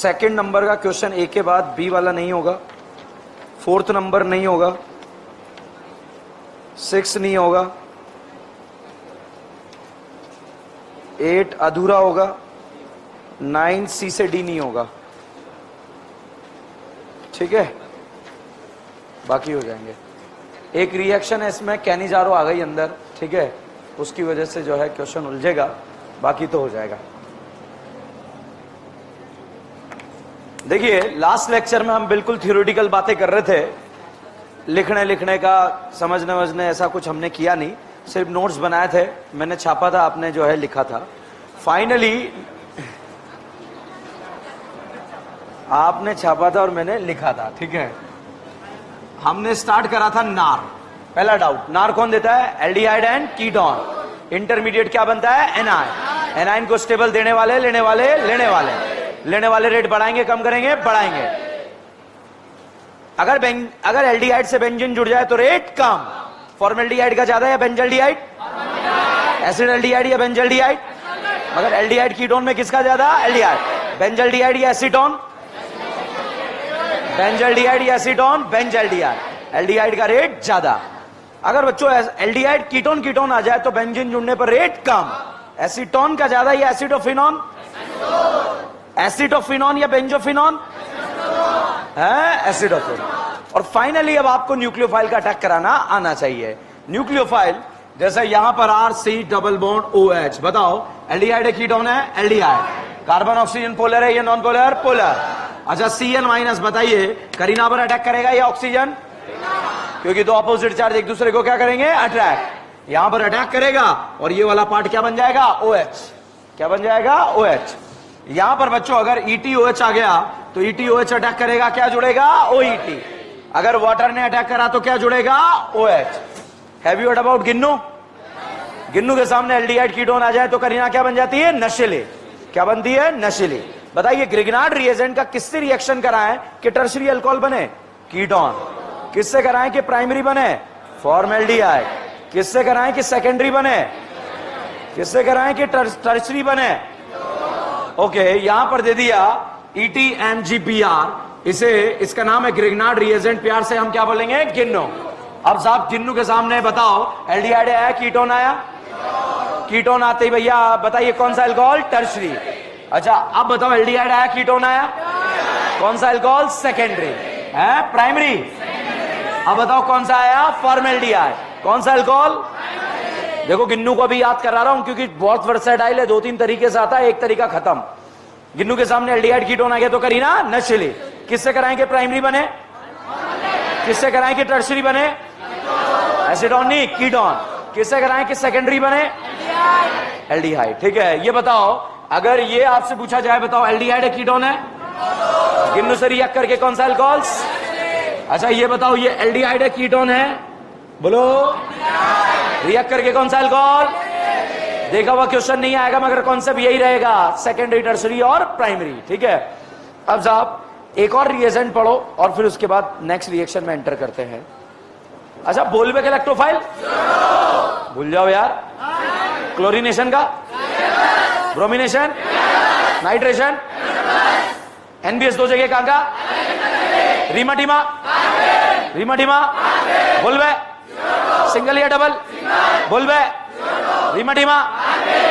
Second number का question ए के बाद बी वाला नहीं होगा, फोर्थ नंबर नहीं होगा, 6 नहीं होगा, 8 अधूरा होगा, 9 सी से डी नहीं होगा। ठीक है, बाकी हो जाएंगे। एक रिएक्शन है इसमें, कैनिजारो आ गई अंदर, ठीक है, उसकी वजह से जो है क्वेश्चन उलझेगा, बाकी तो हो जाएगा। देखिए लास्ट लेक्चर में हम बिल्कुल थ्योरेटिकल बातें कर रहे थे, लिखने का समझने वजने ऐसा कुछ हमने किया नहीं, सिर्फ नोट्स बनाए थे, मैंने छापा था, आपने जो है लिखा था। फाइनली आपने छापा था और मैंने लिखा था, ठीक है। हमने स्टार्ट करा था नार। पहला डाउट, नार कौन देता है? Aldehyde and ketone. इंटरमीडिएट क्या बनता है? एनाइन। एनाइन को स्टेबल देने वाले, लेने वाले रेट बढ़ाएंगे कम करेंगे? बढ़ाएंगे। अगर एल्डिहाइड से बेंजीन जुड़ जाए तो रेट कम। फॉर्मल्डिहाइड का ज्यादा या बेंजल्डिहाइड? एसिड एल्डिहाइड या बेंजल्डिहाइड? मगर एल्डिहाइड कीटोन में किसका ज्यादा? एल्डिहाइड। बेंजल्डिहाइड या एसीटोन? बेंजल्डिहाइड या एसीटोन? बेंजल्डिहाइड। एल्डिहाइड का रेट ज्यादा। अगर बच्चों एल्डिहाइड कीटोन आ जाए तो बेंजीन जुड़ने पर रेट कम। एसीटोन का ज्यादा या एसिडोफिनॉन? एसिडोफिनॉन या बेंजोफिनॉन? है एसिडोफिनॉन। और फाइनली अब आपको न्यूक्लियोफाइल का अटैक कराना आना चाहिए। न्यूक्लियोफाइल जैसे यहां पर R C double bond OH, बताओ एल्डिहाइड है कीटोन है? एल्डिहाइड। कार्बन ऑक्सीजन पोलर है या नॉन पोलर? पोलर। अच्छा Cl माइनस, बताइए करीना पर अटैक करेगा या ऑक्सीजन? क्योंकि दो अपोजिट चार्ज एक दूसरे को क्या करेंगे? अट्रैक्ट। यहां पर अटैक करेगा और ये वाला पार्ट क्या बन जाएगा? OH। क्या बन जाएगा? OH। यहां पर बच्चों अगर EtOH आ गया तो EtOH अटैक करेगा, क्या जुड़ेगा? OET। अगर वाटर ने अटैक करा तो क्या जुड़ेगा? OH। Have you heard about गिन्नू? गिन्नू के सामने एल्डिहाइड कीटोन आ जाए तो करीना क्या बन जाती है? नशीली। क्या बनती है? नशीली। बताइए ग्रिग्नार्ड रिएजेंट का किससे रिएक्शन कराएं कि टर्शियरी अल्कोहल बने? कीटोन। किससे कराएं कि प्राइमरी बने? फॉर्मल्डिहाइड। किससे कराएं कि सेकेंडरी बने? किससे कराएं कि टर्शियरी बने? ओके, यहां पर दे दिया EtMgBr, इसका नाम है ग्रिग्नार्ड रिएजेंट, प्यार से हम क्या बोलेंगे? गिन्नो। अब साहब गिन्नू के सामने बताओ एल्डिहाइड आया, कीटोन आया? कीटोन आते ही भैया बताइए कौन सा अल्कोहल? टर्शियरी। अच्छा अब बताओ एल्डिहाइड आया, कीटोन आया, कौन सा अल्कोहल? सेकेंडरी है, प्राइमरी। अब बताओ कौन सा आया? फॉर्मल्डिहाइड। कौन सा अल्कोहल? देखो गिन्नू को भी याद करा रहा हूं क्योंकि बहुत वर्सेटाइल है, 2-3 तरीके से आता है, एक तरीका खत्म। गिन्नू के सामने एल्डिहाइड कीटोन आ गया तो करीना नशीली। किससे कराएंगे प्राइमरी बने? किससे कराएं कि टर्शियरी बने? एसिडोन नहीं, कीटोन। किससे कराएं कि सेकेंडरी बने? एल्डिहाइड। ठीक है, ये बताओ अगर ये आपसे पूछा जाए, बताओ एल्डिहाइड है कीटोन है? गिन्नू से रिएक्ट करके कौन सा अल्कोहल्स? अच्छा ये बताओ ये एल्डिहाइड है कीटोन है? बोलो। रिएक्ट करके कौन सा अल्कोहल? देखा हुआ क्वेश्चन नहीं आएगा मगर कॉन्सेप्ट यही रहेगा, सेकेंडरी, टर्शियरी और प्राइमरी। ठीक है, अब साहब एक और रिएजेंट पढ़ो और फिर उसके बाद नेक्स्ट रिएक्शन में एंटर करते हैं। अच्छा बोलबेक इलेक्ट्रोफाइल भूल जाओ यार। क्लोरीनेशन का, ब्रोमिनेशन, नाइट्रेशन, NBS दो जगह कहां का? रीमाटीमा, रीमाटीमा, बोलबे सिंगल या डबल? बोलबे रीमाटीमा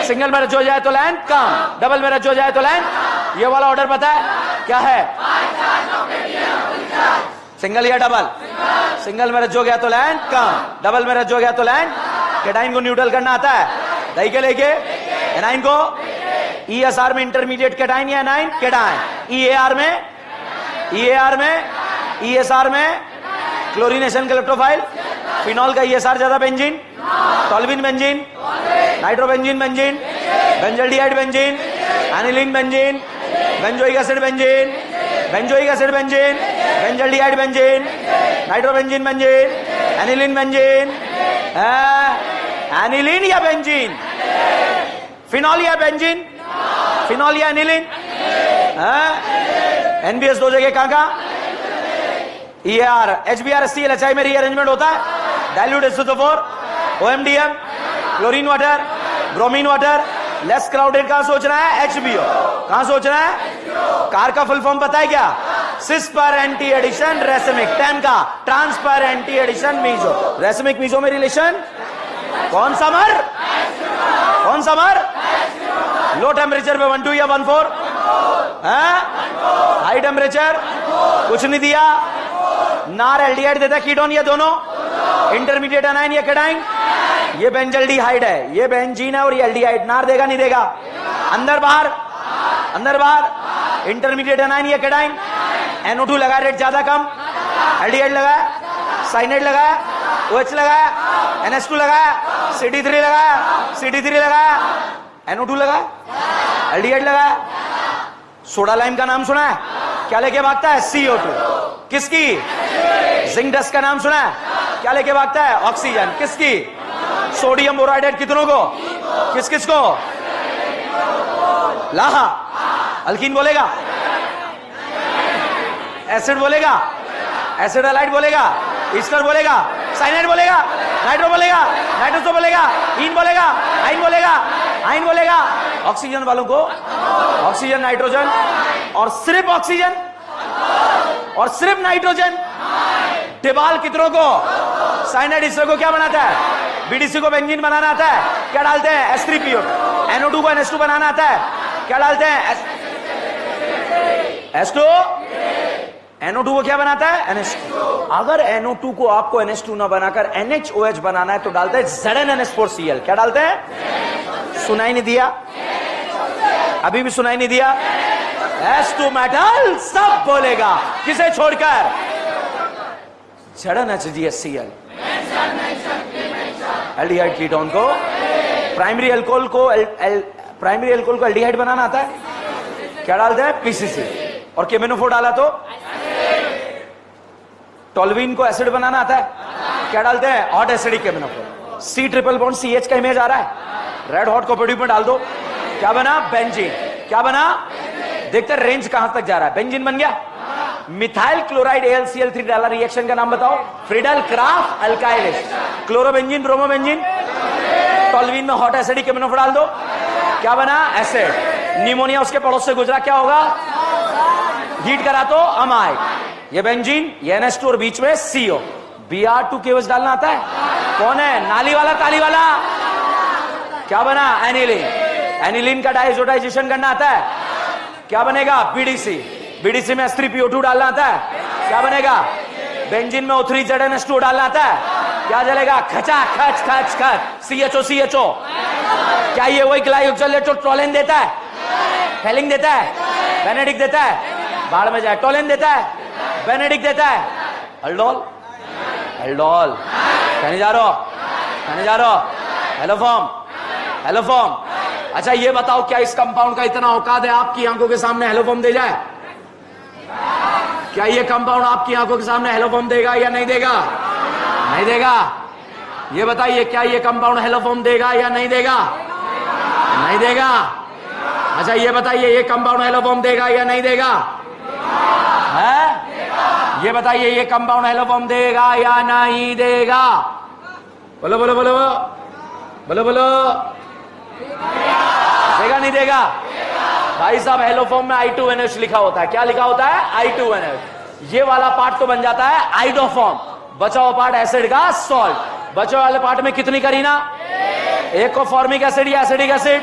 सिंगल में रच हो जाए तो लेंथ कम, डबल में रच हो जाए तो लेंथ। ये वाला ऑर्डर पता है क्या है? सिंगल या डबल? सिंगल में रच हो गया तो लेंथ कम, डबल में रच हो गया तो लेंथ। कैटाइन को न्यूट्रल करना आता है, दही के लेके। एनाइन को ESR में इंटरमीडिएट कैटाइन या एनाइन? कैटाइन। EAR में, EAR में, ESR में क्लोरीनेशन का इलेक्ट्रोफाइल। फिनॉल का ESR ज्यादा benzene, toluene benzene, nitrobenzene benzene, benzaldehyde benzene, aniline benzene, benzoic acid benzene, benzoic acid benzene, benzaldehyde benzene, nitrobenzene benzene, aniline benzene, aniline या benzene? Phenol या benzene? Phenol या aniline? NBS दो जगह कहां का? EAR, HBr, HCl, HI में rearrangement होता है। Dilute H2SO4, OMDM, chlorine water, bromine water, less crowded कहां सोचना है? HBO। कहां सोचना है? कार का फुल फॉर्म पता है क्या? सिस पर एंटी एडिशन रेसमिक। टेन का ट्रांसपर anti addition meso. Racemic meso में रिलेशन कौन सा मर? कौन सा मर? लो टेम्परेचर पे 1 2 या 1 4? हाई टेम्परेचर कुछ नहीं दिया। नार एल्डिहाइड देता है, कीटोन ये दोनों। इंटरमीडिएट एनाइन या केटाइन? ये बेंजल्डिहाइड है, ये बेंजीन है और ये एल्डिहाइड। नार देगा नहीं देगा? अंदर बाहर, अंदर बाहर। इंटरमीडिएट एनाइन या केटाइन? NO2 लगा, रेट ज्यादा कम। एल्डिहाइड लगाया, साइनाइड लगाया, OH लगाया, NH2 लगाया, CD3 लगाया, CD3 लगाया, NO2 लगाया, एल्डिहाइड लगाया। सोडा लाइम का नाम सुना है? क्या लेके भागता है? CO2। किसकी? जिंक डस्ट का नाम सुना है? क्या लेके भागता है? ऑक्सीजन। किसकी? सोडियम बोराइड कितनों को? किस किस को? लाहा। अल्कीन बोलेगा? एसिड बोलेगा? एसिड हैलाइड बोलेगा? ईस्टर बोलेगा? साइनाइड बोलेगा? नाइट्रो बोलेगा? नाइट्रोसो बोलेगा? इन बोलेगा? आइन बोलेगा? आइन बोलेगा? ऑक्सीजन वालों को ऑक्सीजन, नाइट्रोजन और सिर्फ ऑक्सीजन और सिर्फ नाइट्रोजन। टिबाल कितनों को? साइनाइड। ईस्टर को क्या बनाता है? BDC को बेंजीन बनाना आता है? क्या डालते हैं? S3PO। NO2 को NH2 बनाना आता है? क्या डालते हैं? S2। NO2 को क्या बनाता है? NH2। अगर NO2 को आपको NH2 ना बनाकर NHOH बनाना है तो डालते हैं ZnNH4Cl। क्या डालते हैं? सुनाई नहीं दिया? अभी भी सुनाई नहीं दिया? S2 मेटल सब बोलेगा, किसे छोड़कर? ZnHgSCl। एल्डिहाइड कीटोन को, प्राइमरी अल्कोहल को एल्डिहाइड बनाना आता है? क्या डालते हैं? PCC। और केमिनोफोर डाला तो टोल्यूइन को एसिड बनाना आता है? क्या डालते हैं? हॉट एसिडिक केमिनोफोर। C ट्रिपल बॉन्ड CH का इमेज आ रहा है, रेड हॉट कोपोडिप में डाल दो। क्या बना? बेंजीन। क्या बना? देखते रेंज कहां तक जा रहा है। बेंजीन बन गया। मिथाइल क्लोराइड AlCl3 डाला, रिएक्शन का नाम बताओ। Friedel craft alkyl. Chlorobenzene, bromobenzene. Toluene में हॉट एसिडिक केमिनोफोर डाल दो। क्या बना? एसिड। निमोनिया उसके पड़ोस से गुजरा, क्या होगा? हीट करा तो अमाइड। ये बेंजीन, ये NH2 और बीच में CO। Br2 केवल डालना आता है? कौन है? नाली वाला, ताली वाला? क्या बना? एनिलीन। एनिलीन का डाइजोटाइजेशन करना आता है? क्या बनेगा? BDC। BDC में S3PO2 डालना आता है? क्या बनेगा? बेंजीन में O3 ZnH2 डालना आता है? क्या जलेगा? खचा खच खच खच। CHO। क्या ये वही ग्लाइकोजल जो टोलेन देता है? फेलिंग देता है? बेनेडिक देता है? बाढ़ में जाए। टोलेन देता है? बेनेडिक देता है? अल्डोल। एल्डोल। कहने जा रहा हो? कहने जा रहा हो? हेलोफॉर्म। हेलोफॉर्म। अच्छा ये बताओ, क्या इस कंपाउंड का इतना औकात है आपकी आंखों के सामने हेलोफॉर्म दे जाए? क्या ये कंपाउंड आपकी आंखों के सामने हेलोफॉर्म देगा या नहीं देगा? नहीं देगा। ये बताइए, क्या ये कंपाउंड हेलोफॉर्म देगा या नहीं देगा? नहीं देगा। अच्छा ये बताइए, ये कंपाउंड हेलोफॉर्म देगा या नहीं देगा? है? ये बताइए, ये कंपाउंड हेलोफॉर्म देगा या नहीं देगा? बोलो बोलो बोलो बोलो बोलो। देगा नहीं देगा? भाई साहब, हेलोफॉर्म में I2NH लिखा होता है। क्या लिखा होता है? I2NH। ये वाला पार्ट तो बन जाता है आइडोफॉर्म। बचा हुआ पार्ट एसिड का सॉल्ट। बचे वाले पार्ट में कितनी करीना? एक को फॉर्मिक एसिड या एसिडिक एसिड,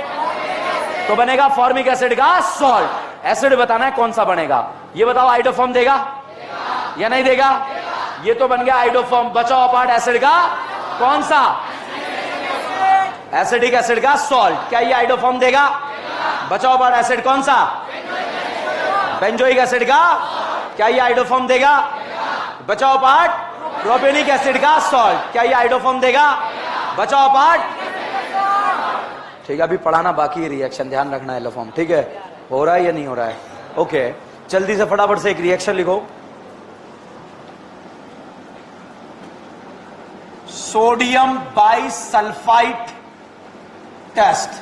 तो बनेगा फॉर्मिक एसिड का सॉल्ट। एसिड बताना है कौन सा बनेगा। ये बताओ, आइडोफॉर्म देगा या नहीं देगा? ये तो बन गया आइडोफॉर्म। बचा हुआ पार्ट एसिड का कौन सा? एसिडिक एसिड का सॉल्ट। क्या ये आइडोफॉर्म देगा? बचा हुआ पार्ट एसिड कौन सा? बेंजोइक एसिड का। क्या ये आइडोफॉर्म देगा? बचा हुआ पार्ट प्रोपेनिक एसिड का सॉल्ट। क्या ये आइडोफॉर्म देगा? बचा हुआ पार्ट। ठीक है, अभी पढ़ाना बाकी है, रिएक्शन ध्यान रखना है हेलोफॉर्म। ठीक है, हो रहा है या नहीं हो रहा है? ओके, जल्दी से फटाफट से एक रिएक्शन लिखो। सोडियम बाइसल्फाइड टेस्ट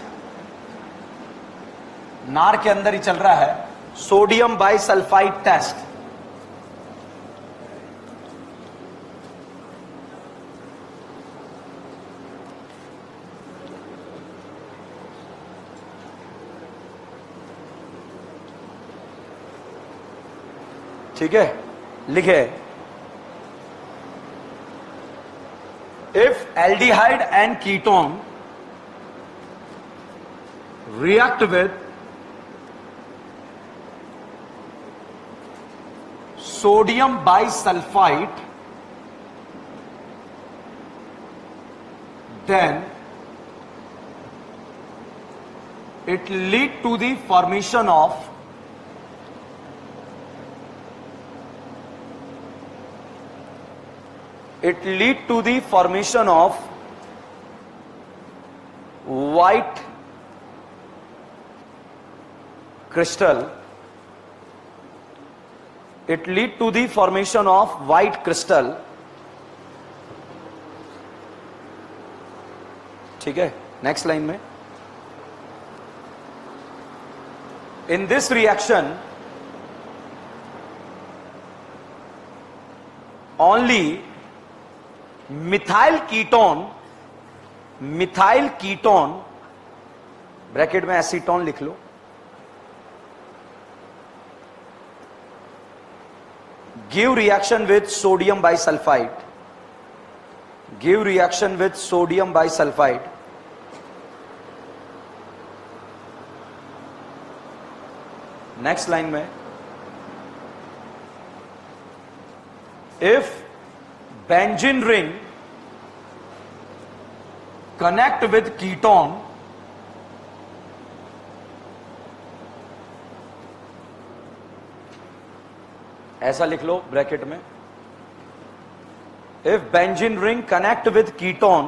नार के अंदर ही चल रहा है। Sodium bisulphite test. ठीक है, लिखे if aldehyde and ketone react with sodium bisulfite, then it lead to the formation of white crystal. It lead to the formation of white crystal. ठीक है, नेक्स्ट लाइन में in this reaction only methyl ketone bracket में acetone लिख लो, give reaction with sodium bisulfite, next line में if benzene ring connect with ketone, ऐसा लिख लो bracket में, if benzene ring connect with ketone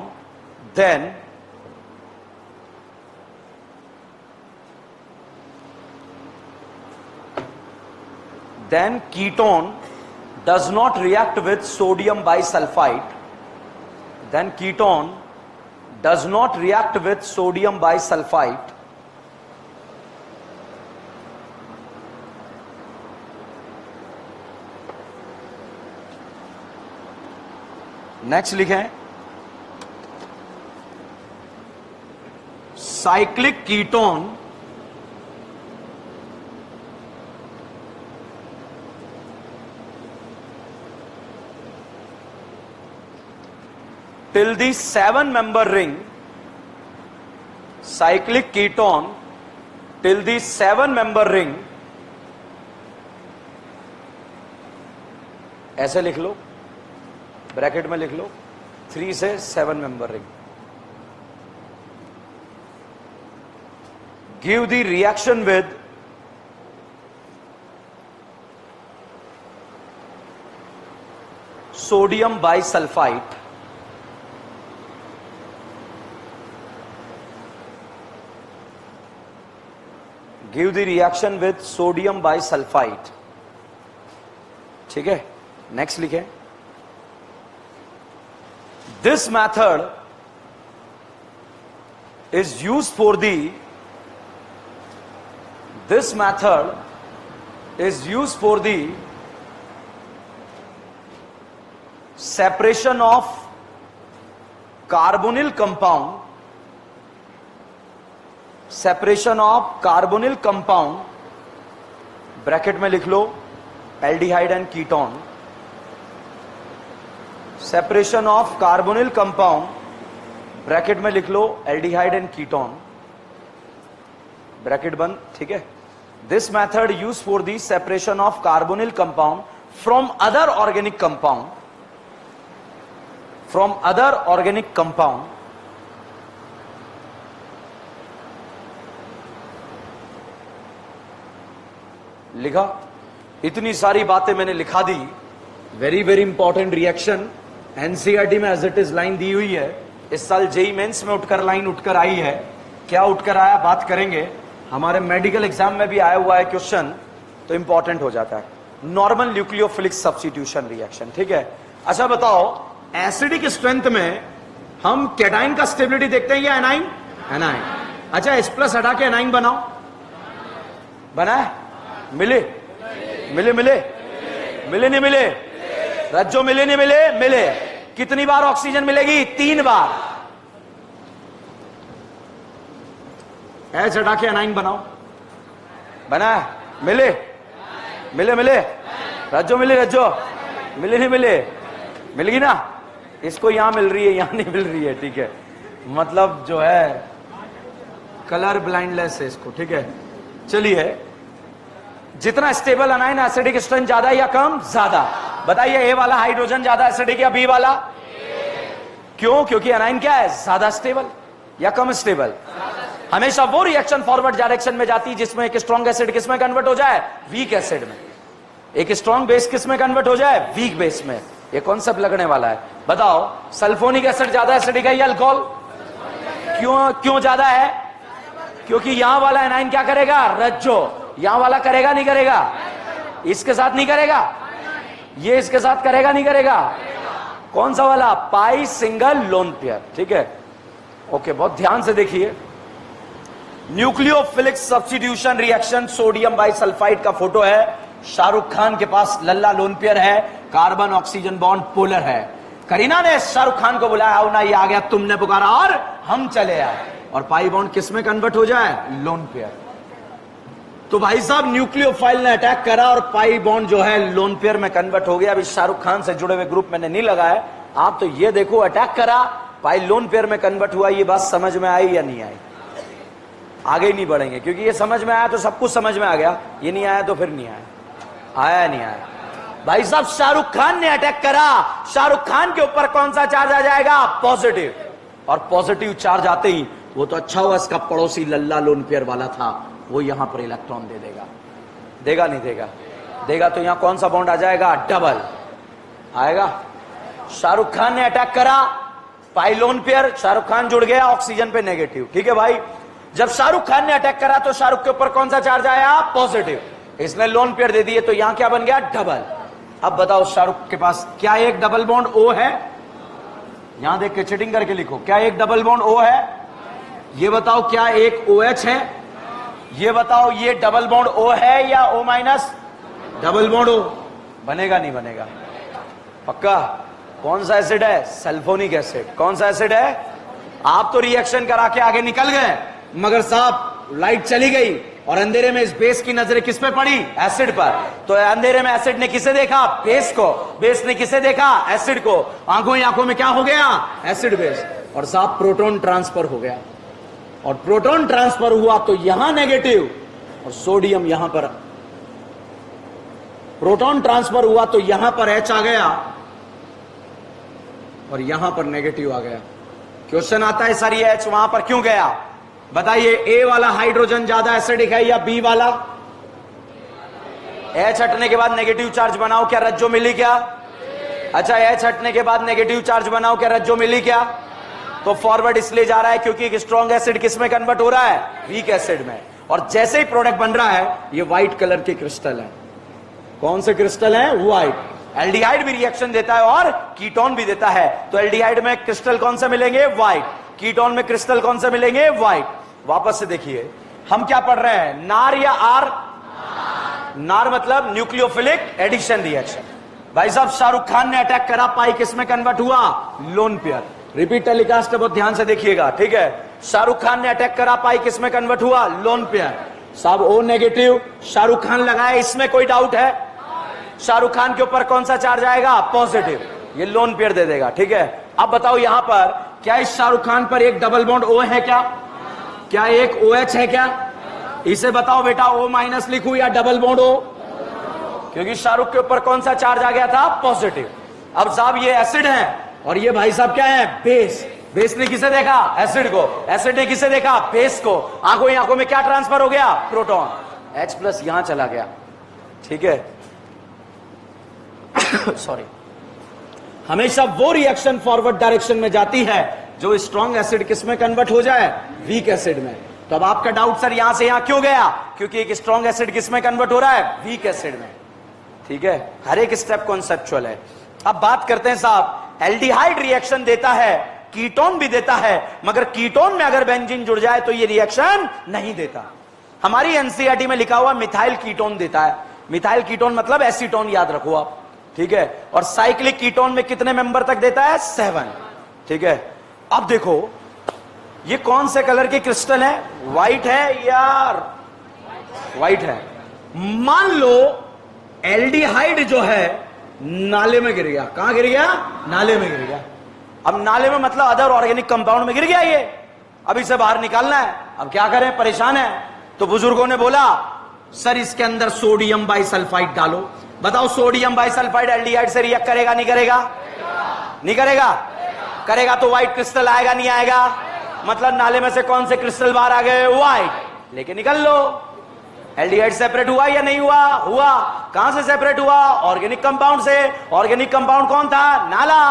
then ketone does not react with sodium bisulfite, next लिखें cyclic ketone till the 7-member ring, cyclic ketone till the 7-member ring, ऐसे लिख लो bracket में लिख लो 3 से 7 member ring, give the reaction with sodium bisulfite, ठीक है, next लिखें this method is used for the separation of carbonyl compound, bracket में लिख लो aldehyde and ketone, separation of carbonyl compound, bracket में लिख लो एल्डिहाइड एंड कीटोन, ब्रैकेट बंद, ठीक है। This method use for the separation of carbonyl compound from other organic compound, लिखा। इतनी सारी बातें मैंने लिखा दी, very very important reaction, NCERT में एज इट इज लाइन दी हुई है, इस साल जेई मेंस में उठकर लाइन उठकर आई है, क्या उठकर आया बात करेंगे, हमारे मेडिकल एग्जाम में भी आया हुआ है क्वेश्चन, तो इंपॉर्टेंट हो जाता है। नॉर्मल न्यूक्लियोफिलिक सब्स्टिट्यूशन रिएक्शन, ठीक है। अच्छा बताओ, एसिडिक स्ट्रेंथ में हम कैटाइन का स्टेबिलिटी देखते हैं या एनाइन? एनाइन। अच्छा H+ हटा के एनाइन बनाओ, बनाए? मिले नहीं मिले? रज्जो मिले नहीं मिले? कितनी बार ऑक्सीजन मिलेगी? 3 बार। H हटा के एनाइन बनाओ, बनाए? मिले? रज्जो मिली, रज्जो मिली नहीं मिली, मिल गई ना। इसको यहां मिल रही है, यहां नहीं मिल रही है, ठीक है, मतलब जो है कलर ब्लाइंडनेस है इसको, ठीक है। चलिए, जितना स्टेबल अनाइन एसिडिक स्ट्रेंथ ज्यादा या कम? ज्यादा। बताइए, ए वाला हाइड्रोजन ज्यादा एसिडिक या बी वाला? क्यों? क्योंकि अनाइन क्या है? ज्यादा स्टेबल या कम स्टेबल? हमेशा वो रिएक्शन फॉरवर्ड डायरेक्शन में जाती है जिसमें एक स्ट्रॉन्ग एसिड किस में कन्वर्ट हो जाए? वीक एसिड में। एक स्ट्रॉन्ग बेस किस में कन्वर्ट हो जाए? वीक बेस में। ये कॉन्सेप्ट लगने वाला है। बताओ, सल्फोनिक एसिड ज्यादा एसिडिक है या अल्कोहल? क्यों ज्यादा है? क्योंकि यहां वाला एनाइन क्या करेगा? रज्जो। यहां वाला करेगा नहीं करेगा? इसके साथ नहीं करेगा, ये इसके साथ करेगा नहीं करेगा? कौन सा वाला? पाई सिंगल लोन पेयर, ठीक है। ओके, बहुत ध्यान से देखिए। Nucleophilic substitution reaction, sodium bisulphide का फोटो है। शाहरुख खान के पास लल्ला लोन पेयर है, कार्बन ऑक्सीजन बॉन्ड पोलर है। करीना ने शाहरुख खान को बुलाया, आओ ना, ये आ गया, तुमने पुकारा और हम चले आए। और पाई बॉन्ड किस में कन्वर्ट हो जाए? Lone pair. तो भाई साहब, न्यूक्लियोफाइल ने अटैक करा और पाई बॉन्ड जो है लोन पेयर में कन्वर्ट हो गया। अभी शाहरुख खान से जुड़े हुए ग्रुप मैंने नहीं लगाया, आप तो ये देखो, अटैक करा, पाई लोन पेयर में कन्वर्ट हुआ। ये बात समझ में आई या नहीं आई? आगे ही नहीं बढ़ेंगे, क्योंकि ये समझ में आया तो सब कुछ समझ में आ गया, ये नहीं आया तो फिर नहीं आया। आया नहीं आया? भाई साहब, शाहरुख खान ने अटैक करा, शाहरुख खान के ऊपर कौन सा चार्ज आ जाएगा? पॉजिटिव। और पॉजिटिव चार्ज आते ही, वो तो अच्छा हुआ इसका पड़ोसी लल्ला लोन पेयर वाला था, वो यहां पर इलेक्ट्रॉन दे देगा। देगा नहीं देगा? देगा तो यहां कौन सा बॉन्ड आ जाएगा? डबल आएगा। शाहरुख खान ने अटैक करा, पाई लोन पेयर, शाहरुख खान जुड़ गया ऑक्सीजन पे नेगेटिव, ठीक है भाई। जब शाहरुख खान ने अटैक करा तो शाहरुख के ऊपर कौन सा चार्ज आया? पॉजिटिव। इसने लोन पेयर दे दिए, तो यहां क्या बन गया? डबल। अब बताओ, शाहरुख के पास क्या एक डबल बॉन्ड ओ है? यहां देख के चीटिंग करके लिखो, क्या एक डबल बॉन्ड ओ है? ये बताओ, क्या एक OH है? ये बताओ, ये डबल बॉन्ड O है या O minus? Double bond O। बनेगा नहीं बनेगा? पक्का? कौन सा एसिड है? Sulphonic acid. कौन सा एसिड है? आप तो रिएक्शन करा के आगे निकल गए, मगर साहब लाइट चली गई और अंधेरे में इस बेस की नजरें किस पे पड़ी? एसिड पर। तो अंधेरे में एसिड ने किसे देखा? बेस को। बेस ने किसे देखा? एसिड को। आंखों ही आंखों में क्या हो गया? Acid base. और साहब प्रोटॉन ट्रांसफर हो गया, और प्रोटॉन ट्रांसफर हुआ तो यहां नेगेटिव, और सोडियम यहां पर, प्रोटॉन ट्रांसफर हुआ तो यहां पर H आ गया और यहां पर नेगेटिव आ गया। क्वेश्चन आता है, सर ये H वहां पर क्यों गया? बताइए, ए वाला हाइड्रोजन ज्यादा एसिडिक है या बी वाला? H हटने के बाद नेगेटिव चार्ज बनाओ, क्या रज्जो मिली क्या? अच्छा, H हटने के बाद नेगेटिव चार्ज बनाओ, क्या रज्जो मिली क्या? तो फॉरवर्ड इसलिए जा रहा है क्योंकि एक स्ट्रॉन्ग एसिड किस में कन्वर्ट हो रहा है? वीक एसिड में। और जैसे ही प्रोडक्ट बन रहा है, ये व्हाइट कलर के क्रिस्टल है। कौन से क्रिस्टल है? व्हाइट। एल्डिहाइड भी रिएक्शन देता है और कीटोन भी देता है। तो एल्डिहाइड में क्रिस्टल कौन से मिलेंगे? व्हाइट। कीटोन में क्रिस्टल कौन से मिलेंगे? व्हाइट। वापस से देखिए, हम क्या पढ़ रहे हैं? नार या आर? नार मतलब न्यूक्लियोफिलिक एडिशन रिएक्शन। भाई साहब, शाहरुख खान ने अटैक करा, पाई किस में कन्वर्ट हुआ? Lone pair. रिपीट टेलीकास्ट बहुत ध्यान से देखिएगा, ठीक है। शाहरुख खान ने अटैक करा, पाई किस में कन्वर्ट हुआ? Lone pair. साहब O नेगेटिव शाहरुख खान लगाया, इसमें कोई डाउट है? शाहरुख खान के ऊपर कौन सा चार्ज आएगा? पॉजिटिव। ये लोन पेयर दे देगा, ठीक है। अब बताओ, यहां पर क्या इस शाहरुख खान पर एक डबल बॉन्ड O है क्या? क्या एक OH है क्या? इसे बताओ बेटा, O माइनस लिखूं या डबल बॉन्ड O? क्योंकि शाहरुख के ऊपर कौन सा चार्ज आ गया था? पॉजिटिव। अब साहब ये एसिड है और ये भाई साहब क्या है? बेस। बेस ने किसे देखा? एसिड को। एसिड ने किसे देखा? बेस को। आंखों ही आंखों में क्या ट्रांसफर हो गया? प्रोटॉन। H+ यहां चला गया, ठीक है। सॉरी। हमेशा वो रिएक्शन फॉरवर्ड डायरेक्शन में जाती है जो स्ट्रॉन्ग एसिड किस में कन्वर्ट हो जाए? वीक एसिड में। तो अब आपका डाउट, सर यहां से यहां क्यों गया? क्योंकि एक स्ट्रॉन्ग एसिड किस में कन्वर्ट हो रहा है? वीक एसिड में, ठीक है। हर एक स्टेप कॉन्सेप्चुअल है। अब बात करते हैं साहब, एल्डिहाइड रिएक्शन देता है, कीटोन भी देता है, मगर कीटोन में अगर बेंजीन जुड़ जाए तो ये रिएक्शन नहीं देता। हमारी एनसीईआरटी में लिखा हुआ मिथाइल कीटोन देता है। मिथाइल कीटोन मतलब एसीटोन, याद रखो आप, ठीक है। और साइक्लिक कीटोन में कितने मेंबर तक देता है? 7, ठीक है। अब देखो, ये कौन से कलर के क्रिस्टल है? व्हाइट है या व्हाइट है? मान लो एल्डिहाइड जो है नाले में गिर गया। कहां गिर गया? नाले में गिर गया। अब नाले में मतलब अदर ऑर्गेनिक कंपाउंड में गिर गया ये, अब इसे बाहर निकालना है। अब क्या करें, परेशान है। तो बुजुर्गों ने बोला सर इसके अंदर सोडियम बाइसल्फाइड डालो। बताओ सोडियम बाइसल्फाइड एल्डिहाइड से रिएक्ट करेगा नहीं करेगा? नहीं करेगा? करेगा तो व्हाइट क्रिस्टल आएगा नहीं आएगा? मतलब नाले में से कौन से क्रिस्टल बाहर आ गए? व्हाइट। लेके निकल लो। एल्डिहाइड सेपरेट हुआ या नहीं हुआ? हुआ। कहां से सेपरेट हुआ? ऑर्गेनिक कंपाउंड से। ऑर्गेनिक कंपाउंड कौन था? नाला।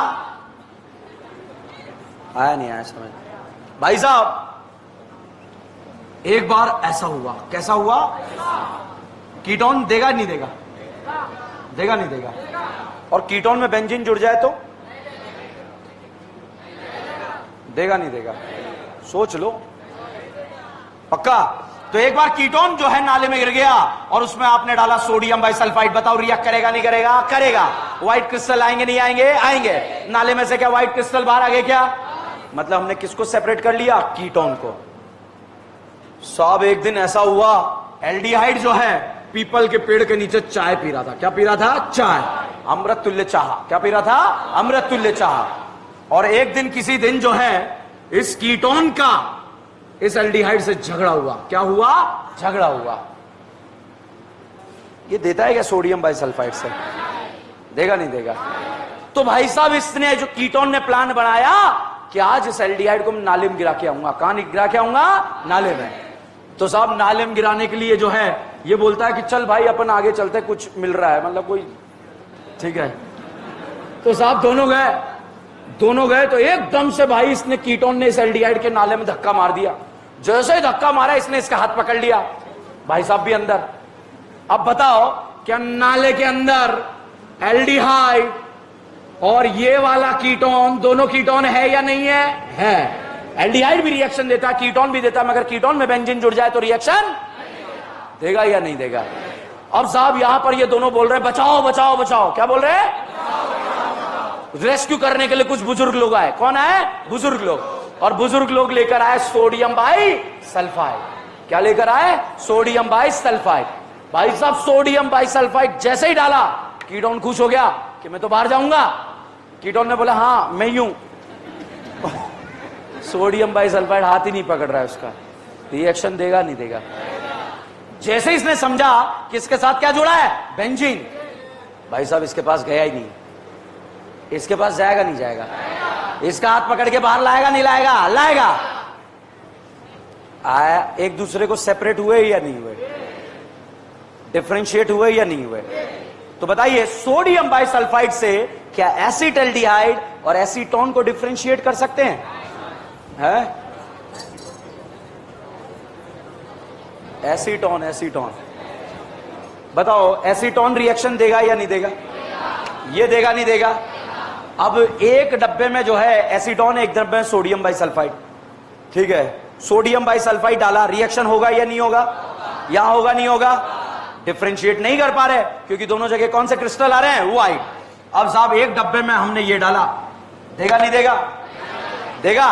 आया नहीं आया समझ? भाई साहब एक बार ऐसा हुआ। कैसा हुआ? कीटोन देगा नहीं देगा? देगा नहीं देगा? और कीटोन में बेंजीन जुड़ जाए तो देगा नहीं देगा? सोच लो। पक्का? तो एक बार कीटोन जो है नाले में गिर गया और उसमें आपने डाला सोडियम बाइसल्फाइड। बताओ रिएक्ट करेगा नहीं करेगा? करेगा। व्हाइट क्रिस्टल आएंगे नहीं आएंगे? आएंगे। नाले में से क्या व्हाइट क्रिस्टल बाहर आ गए क्या? मतलब हमने किसको सेपरेट कर लिया? कीटोन को। साहब एक दिन ऐसा हुआ, एल्डिहाइड जो है पीपल के पेड़ के नीचे चाय पी रहा था। क्या पी रहा था? चाय। अमृत तुल्य चाह। क्या पी रहा था? अमृत तुल्य चाह। और एक दिन किसी दिन जो है इस कीटोन का इस एल्डिहाइड से झगड़ा हुआ। क्या हुआ? झगड़ा हुआ। ये देता है क्या सोडियम बाइसल्फाइड से? देगा नहीं देगा? तो भाई साहब इसने जो कीटोन ने प्लान बनाया कि आज इस एल्डिहाइड को मैं नाले में गिरा के आऊंगा। कहां गिरा के आऊंगा? नाले में। तो साहब नाले में गिराने के लिए जो है ये बोलता है कि चल भाई अपन आगे चलते, कुछ मिल रहा है, मतलब कोई ठीक है। तो साहब दोनों गए तो एकदम से भाई इसने कीटोन ने इस एल्डिहाइड के नाले में धक्का मार दिया। जैसे ही धक्का मारा इसने इसका हाथ पकड़ लिया। भाई साहब भी अंदर। अब बताओ क्या नाले के अंदर एल्डिहाइड और ये वाला कीटोन, दोनों कीटोन है या नहीं है? है। एल्डिहाइड भी रिएक्शन देता है, कीटोन भी देता है, मगर कीटोन में बेंजीन जुड़ जाए तो रिएक्शन देगा या नहीं देगा? अब साहब यहां पर ये दोनों बोल रहे हैं बचाओ बचाओ बचाओ। क्या बोल रहे हैं? रेस्क्यू करने के लिए कुछ बुजुर्ग लोग आए। कौन आए? बुजुर्ग लोग। और बुजुर्ग लोग लेकर आए सोडियम बाइसल्फाइड। क्या लेकर आए? Sodium bisulphide. भाई साहब सोडियम बाइसल्फाइड जैसे ही डाला कीटोन खुश हो गया कि मैं तो बाहर जाऊंगा। कीटोन ने बोला हाँ मैं यूं। सोडियम बाइसल्फाइड हाथ ही नहीं पकड़ रहा है उसका। रिएक्शन देगा नहीं देगा? जैसे इसने समझा कि इसके साथ क्या जुड़ा है? बेंजीन। भाई साहब इसके पास गया ही नहीं। इसके पास जाएगा नहीं जाएगा? इसका हाथ पकड़ के बाहर लाएगा नहीं लाएगा? लाएगा। आया। एक दूसरे को सेपरेट हुए या नहीं हुए? डिफरेंशिएट हुए या नहीं हुए? तो बताइए सोडियम बाइसल्फाइड से क्या एसिटल्डिहाइड और एसीटोन को डिफरेंशिएट कर सकते हैं? एसीटोन बताओ एसीटोन रिएक्शन देगा या नहीं देगा? ये देगा नहीं देगा? अब एक डब्बे में जो है एसीटोन, एक डब्बे में सोडियम बाइसल्फाइड। ठीक है, सोडियम बाइसल्फाइड डाला, रिएक्शन होगा या नहीं होगा? यहां होगा नहीं होगा? डिफरेंशिएट नहीं कर पा रहे क्योंकि दोनों जगह कौन से क्रिस्टल आ रहे हैं? व्हाइट। अब साहब एक डब्बे में हमने ये डाला, देगा नहीं देगा? देगा।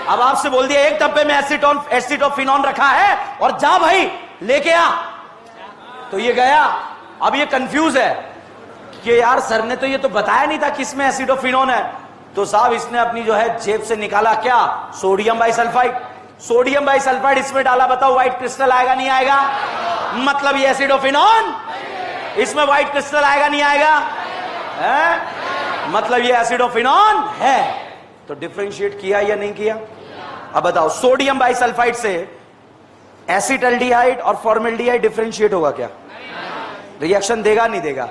अब आपसे बोल दिया एक डब्बे में एसिटोफिनोन रखा है और जा भाई लेके आ, तो ये गया। अब ये कंफ्यूज है कि यार सर ने तो ये तो बताया नहीं था किसमें एसिटोफिनोन है। तो साहब इसने अपनी जो है जेब से निकाला क्या? Sodium bisulphide. सोडियम बाइसल्फाइड इसमें डाला। बताओ व्हाइट क्रिस्टल आएगा नहीं आएगा? मतलब ये एसिडोफिनोन, इसमें व्हाइट क्रिस्टल आएगा नहीं आएगा? मतलब ये एसिडोफिनोन है। तो डिफरेंशिएट किया या नहीं किया? अब बताओ सोडियम बाइसल्फाइड से एसिटल्डिहाइड और फॉर्मल्डिहाइड डिफरेंशिएट होगा क्या? रिएक्शन देगा नहीं देगा?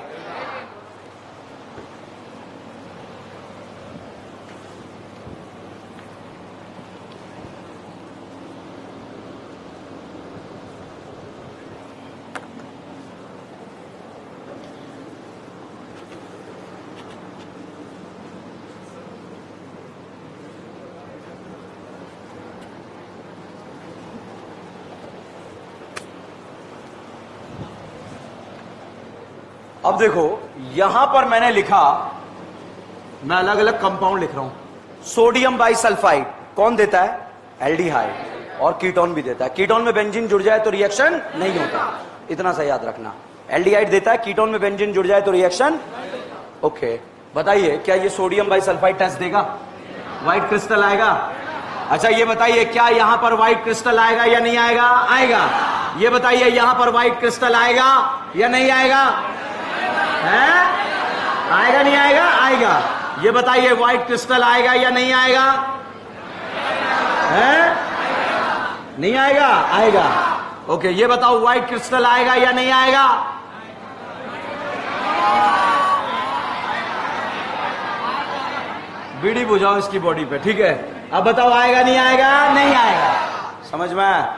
अब देखो यहां पर मैंने लिखा, मैं अलग अलग कंपाउंड लिख रहा हूं। सोडियम बाइसल्फाइड कौन देता है? एल्डिहाइड। और कीटोन भी देता है। कीटोन में बेंजीन जुड़ जाए तो रिएक्शन नहीं होता, इतना सा याद रखना। एल्डिहाइड देता है, कीटोन में बेंजीन जुड़ जाए तो रिएक्शन। ओके, बताइए क्या ये सोडियम बाइसल्फाइड टेस्ट देगा? व्हाइट क्रिस्टल आएगा? अच्छा ये बताइए क्या यहां पर व्हाइट क्रिस्टल आएगा या नहीं आएगा? आएगा। ये बताइए यहां पर व्हाइट क्रिस्टल आएगा या नहीं आएगा? है? आएगा नहीं आएगा? आएगा। ये बताइए व्हाइट क्रिस्टल आएगा या नहीं आएगा? है? नहीं आएगा? आएगा। ओके, ये बताओ व्हाइट क्रिस्टल आएगा या नहीं आएगा? बीड़ी बुझाओ इसकी बॉडी पे, ठीक है। अब बताओ आएगा नहीं आएगा? नहीं आएगा। समझ में?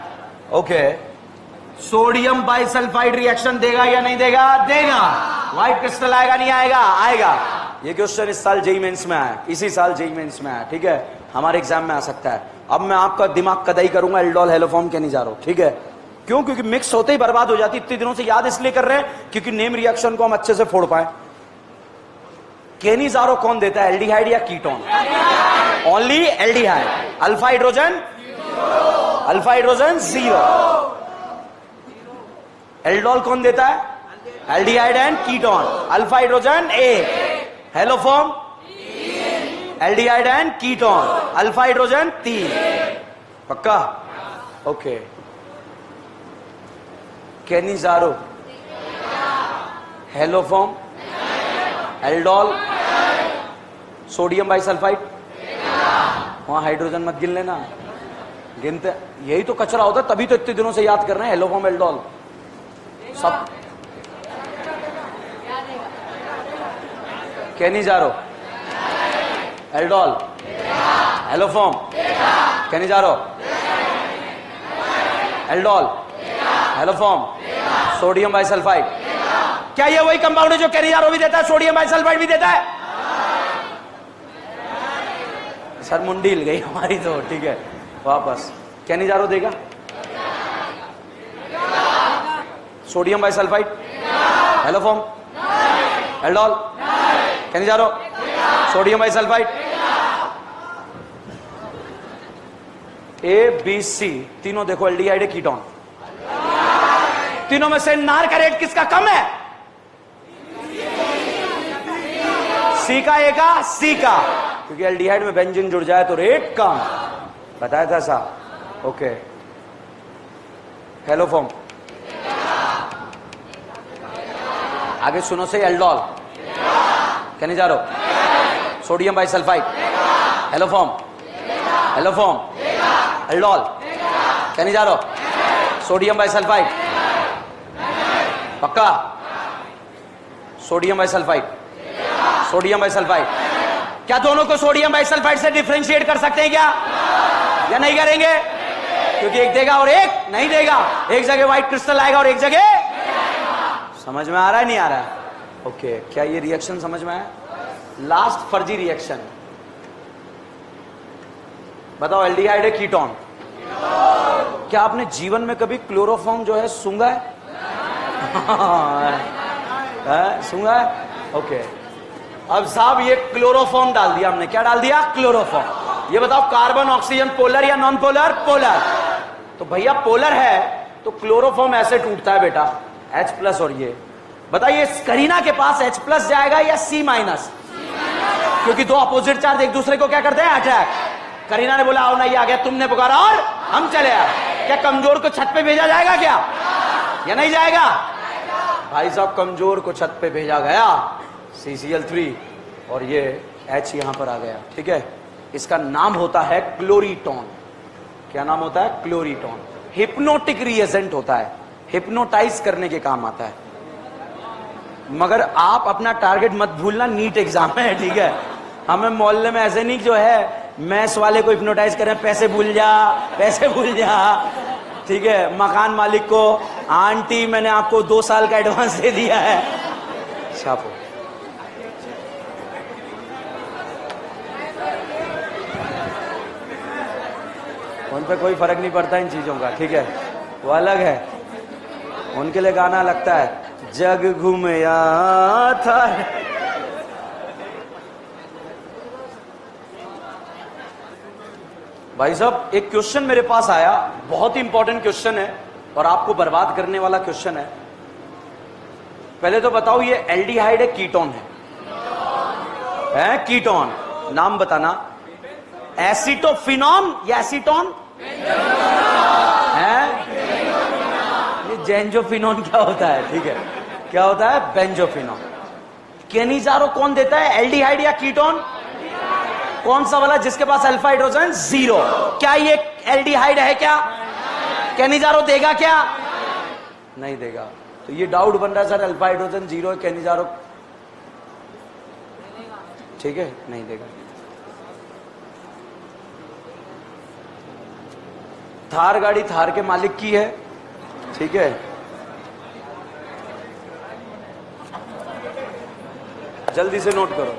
ओके, सोडियम बाइसल्फाइड रिएक्शन देगा या नहीं देगा? देगा। व्हाइट क्रिस्टल आएगा नहीं आएगा? आएगा। ये क्वेश्चन इस साल जेईई मेंस में आया, इसी साल जेईई मेंस में आया, ठीक है। हमारे एग्जाम में आ सकता है। अब मैं आपका दिमाग कदाई करूंगा एल्डोल हेलोफॉर्म केनिजारो, ठीक है। क्यों? क्योंकि मिक्स होते ही बर्बाद हो जाती। इतने दिनों से याद इसलिए कर रहे हैं क्योंकि नेम रिएक्शन को हम अच्छे से फोड़ पाए। केनिजारो कौन देता है, एल्डिहाइड या ketone? Only aldehyde. Alpha hydrogen, alpha hydrogen 0। Aldol कौन देता है? Aldehyde and ketone. Alpha hydrogen 1, haloform aldehyde and ketone, alpha hydrogen 3। पक्का? Okay, Cannizzaro, haloform, aldol, sodium bisulphide. वहां हाइड्रोजन मत गिन लेना, गिनते यही तो कचरा होता है, तभी तो इतने दिनों से याद कर रहे हैं हेलोफॉर्म एल्डोल सब। Cannizzaro, aldol, haloform, Cannizzaro, aldol, haloform, sodium bisulphide. क्या ये वही कंपाउंड है जो केनिजारो भी देता है, सोडियम बाइसल्फाइड भी देता है? सर मुंडी हिल गई हमारी तो, ठीक है। वापस केनिजारो देगा? Sodium bisulphide, haloform, aldol, Cannizzaro, sodium bisulphite. A B C तीनों देखो एल्डिहाइड है, कीटोन। तीनों में से नार का रेट किसका कम है? सी का, ए का, सी का, क्योंकि एल्डिहाइड में बेंजीन जुड़ जाए तो रेट कम। बताया था साहब। ओके, हेलोफॉर्म, आगे सुनो से, aldol, Cannizzaro, sodium bisulphide, haloform, haloform, aldol, Cannizzaro, sodium bisulphide. पक्का? Sodium bisulphide, sodium bisulphide. क्या दोनों को सोडियम बाइसल्फाइड से डिफरेंशिएट कर सकते हैं क्या, या नहीं करेंगे? क्योंकि एक देगा और एक नहीं देगा। एक जगह व्हाइट क्रिस्टल आएगा और एक जगह। समझ में आ रहा है नहीं आ रहा है? ओके, क्या ये रिएक्शन समझ में आया? लास्ट फर्जी रिएक्शन बताओ, एल्डिहाइड है, कीटोन। क्या आपने जीवन में कभी क्लोरोफॉर्म जो है सूंघा है? सूंघा है? ओके, अब साहब ये क्लोरोफॉर्म डाल दिया हमने। क्या डाल दिया? क्लोरोफॉर्म। ये बताओ कार्बन ऑक्सीजन पोलर या नॉन पोलर? पोलर। तो भैया पोलर है तो क्लोरोफॉर्म ऐसे टूटता है बेटा, H+ और ये बताइए करीना के पास H+ जाएगा या C-? क्योंकि दो अपोजिट चार्ज एक दूसरे को क्या करते हैं? अट्रैक्ट। करीना ने बोला आओ ना, ये आ गया, तुमने पुकारा और हम चले आए। क्या कमजोर को छत पे भेजा जाएगा क्या, या नहीं जाएगा? भाई साहब कमजोर को छत पे भेजा गया, CCl3 और ये H यहां पर आ गया, ठीक है। इसका नाम होता है क्लोरीटोन। क्या नाम होता है? क्लोरीटोन। हिप्नोटिक रिएजेंट होता है, हिप्नोटाइज करने के काम आता है। मगर आप अपना टारगेट मत भूलना, नीट एग्जाम है, ठीक है। हमें मोहल्ले में ऐसे नहीं जो है मैथ्स वाले को हिप्नोटाइज करें, पैसे भूल जा, पैसे भूल जा, ठीक है। मकान मालिक को आंटी मैंने आपको 2 साल का एडवांस दे दिया है, छापो। उन पे कोई फर्क नहीं पड़ता इन चीजों का, ठीक है, वो अलग है। उनके लिए गाना लगता है, जग घूमया था। भाई साहब एक क्वेश्चन मेरे पास आया, बहुत ही इंपॉर्टेंट क्वेश्चन है और आपको बर्बाद करने वाला क्वेश्चन है। पहले तो बताओ ये एल्डिहाइड है कीटोन है कीटोन। नाम बताना, एसिटोफिनॉन या एसीटोन है? ये जेंजोफिनॉन क्या होता है? ठीक है, क्या होता है? बेंजोफिनॉन। केनिजारो कौन देता है, एल्डिहाइड या कीटोन? कौन सा वाला जिसके पास अल्फा हाइड्रोजन 0? क्या ये एल्डिहाइड है क्या? केनिजारो देगा क्या? नहीं देगा। तो ये डाउट बन रहा है सर, अल्फा हाइड्रोजन 0 है, केनिजारो ठीक है नहीं देगा। थार गाड़ी थार के मालिक की है, ठीक है, जल्दी से नोट करो।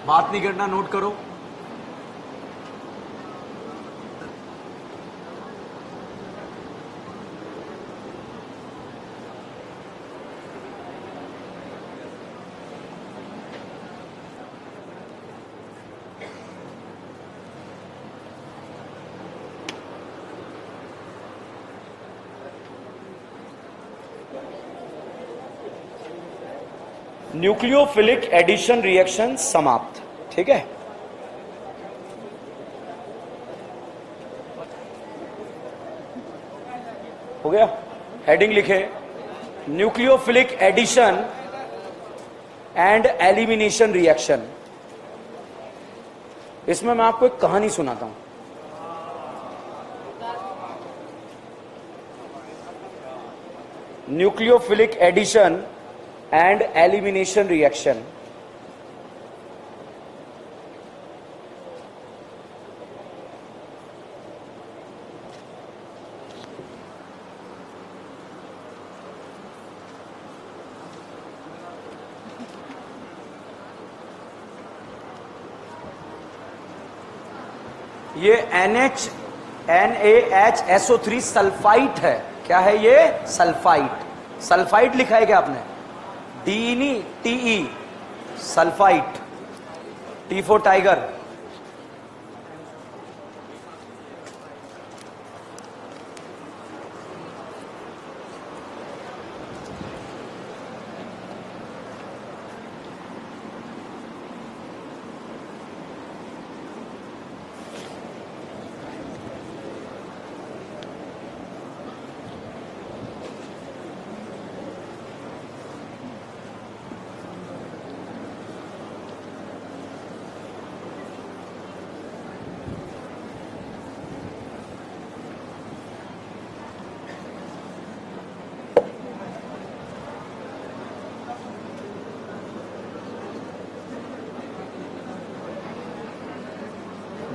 बात नहीं करना, नोट करो। न्यूक्लियोफिलिक एडिशन रिएक्शन समाप्त। ठीक है, हो गया। हेडिंग लिखे, nucleophilic addition and elimination reaction. इसमें मैं आपको एक कहानी सुनाता हूं। Nucleophilic addition and elimination reaction. ये NaHSO3 सल्फाइट है। क्या है ये? सल्फाइट। सल्फाइट लिखा है क्या आपने? डी नहीं, TE, sulphite. T for tiger.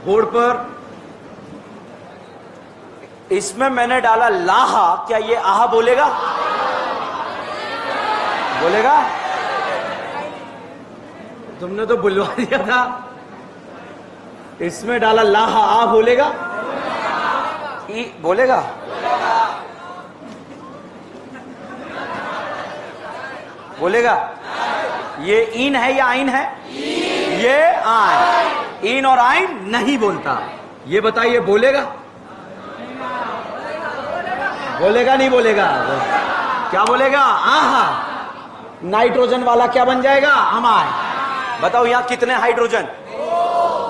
Board पर इसमें मैंने डाला लाहा। क्या ये आहा बोलेगा? बोलेगा? तुमने तो बुलवा दिया था। इसमें डाला लाहा, आ बोलेगा? ई बोलेगा? बोलेगा? ये इन है या आइन है? ये आइन। इन और आइन नहीं बोलता। ये बताइए बोलेगा? बोलेगा नहीं बोलेगा? क्या बोलेगा? आहा। नाइट्रोजन वाला क्या बन जाएगा? अमाइन। बताओ यहां कितने हाइड्रोजन?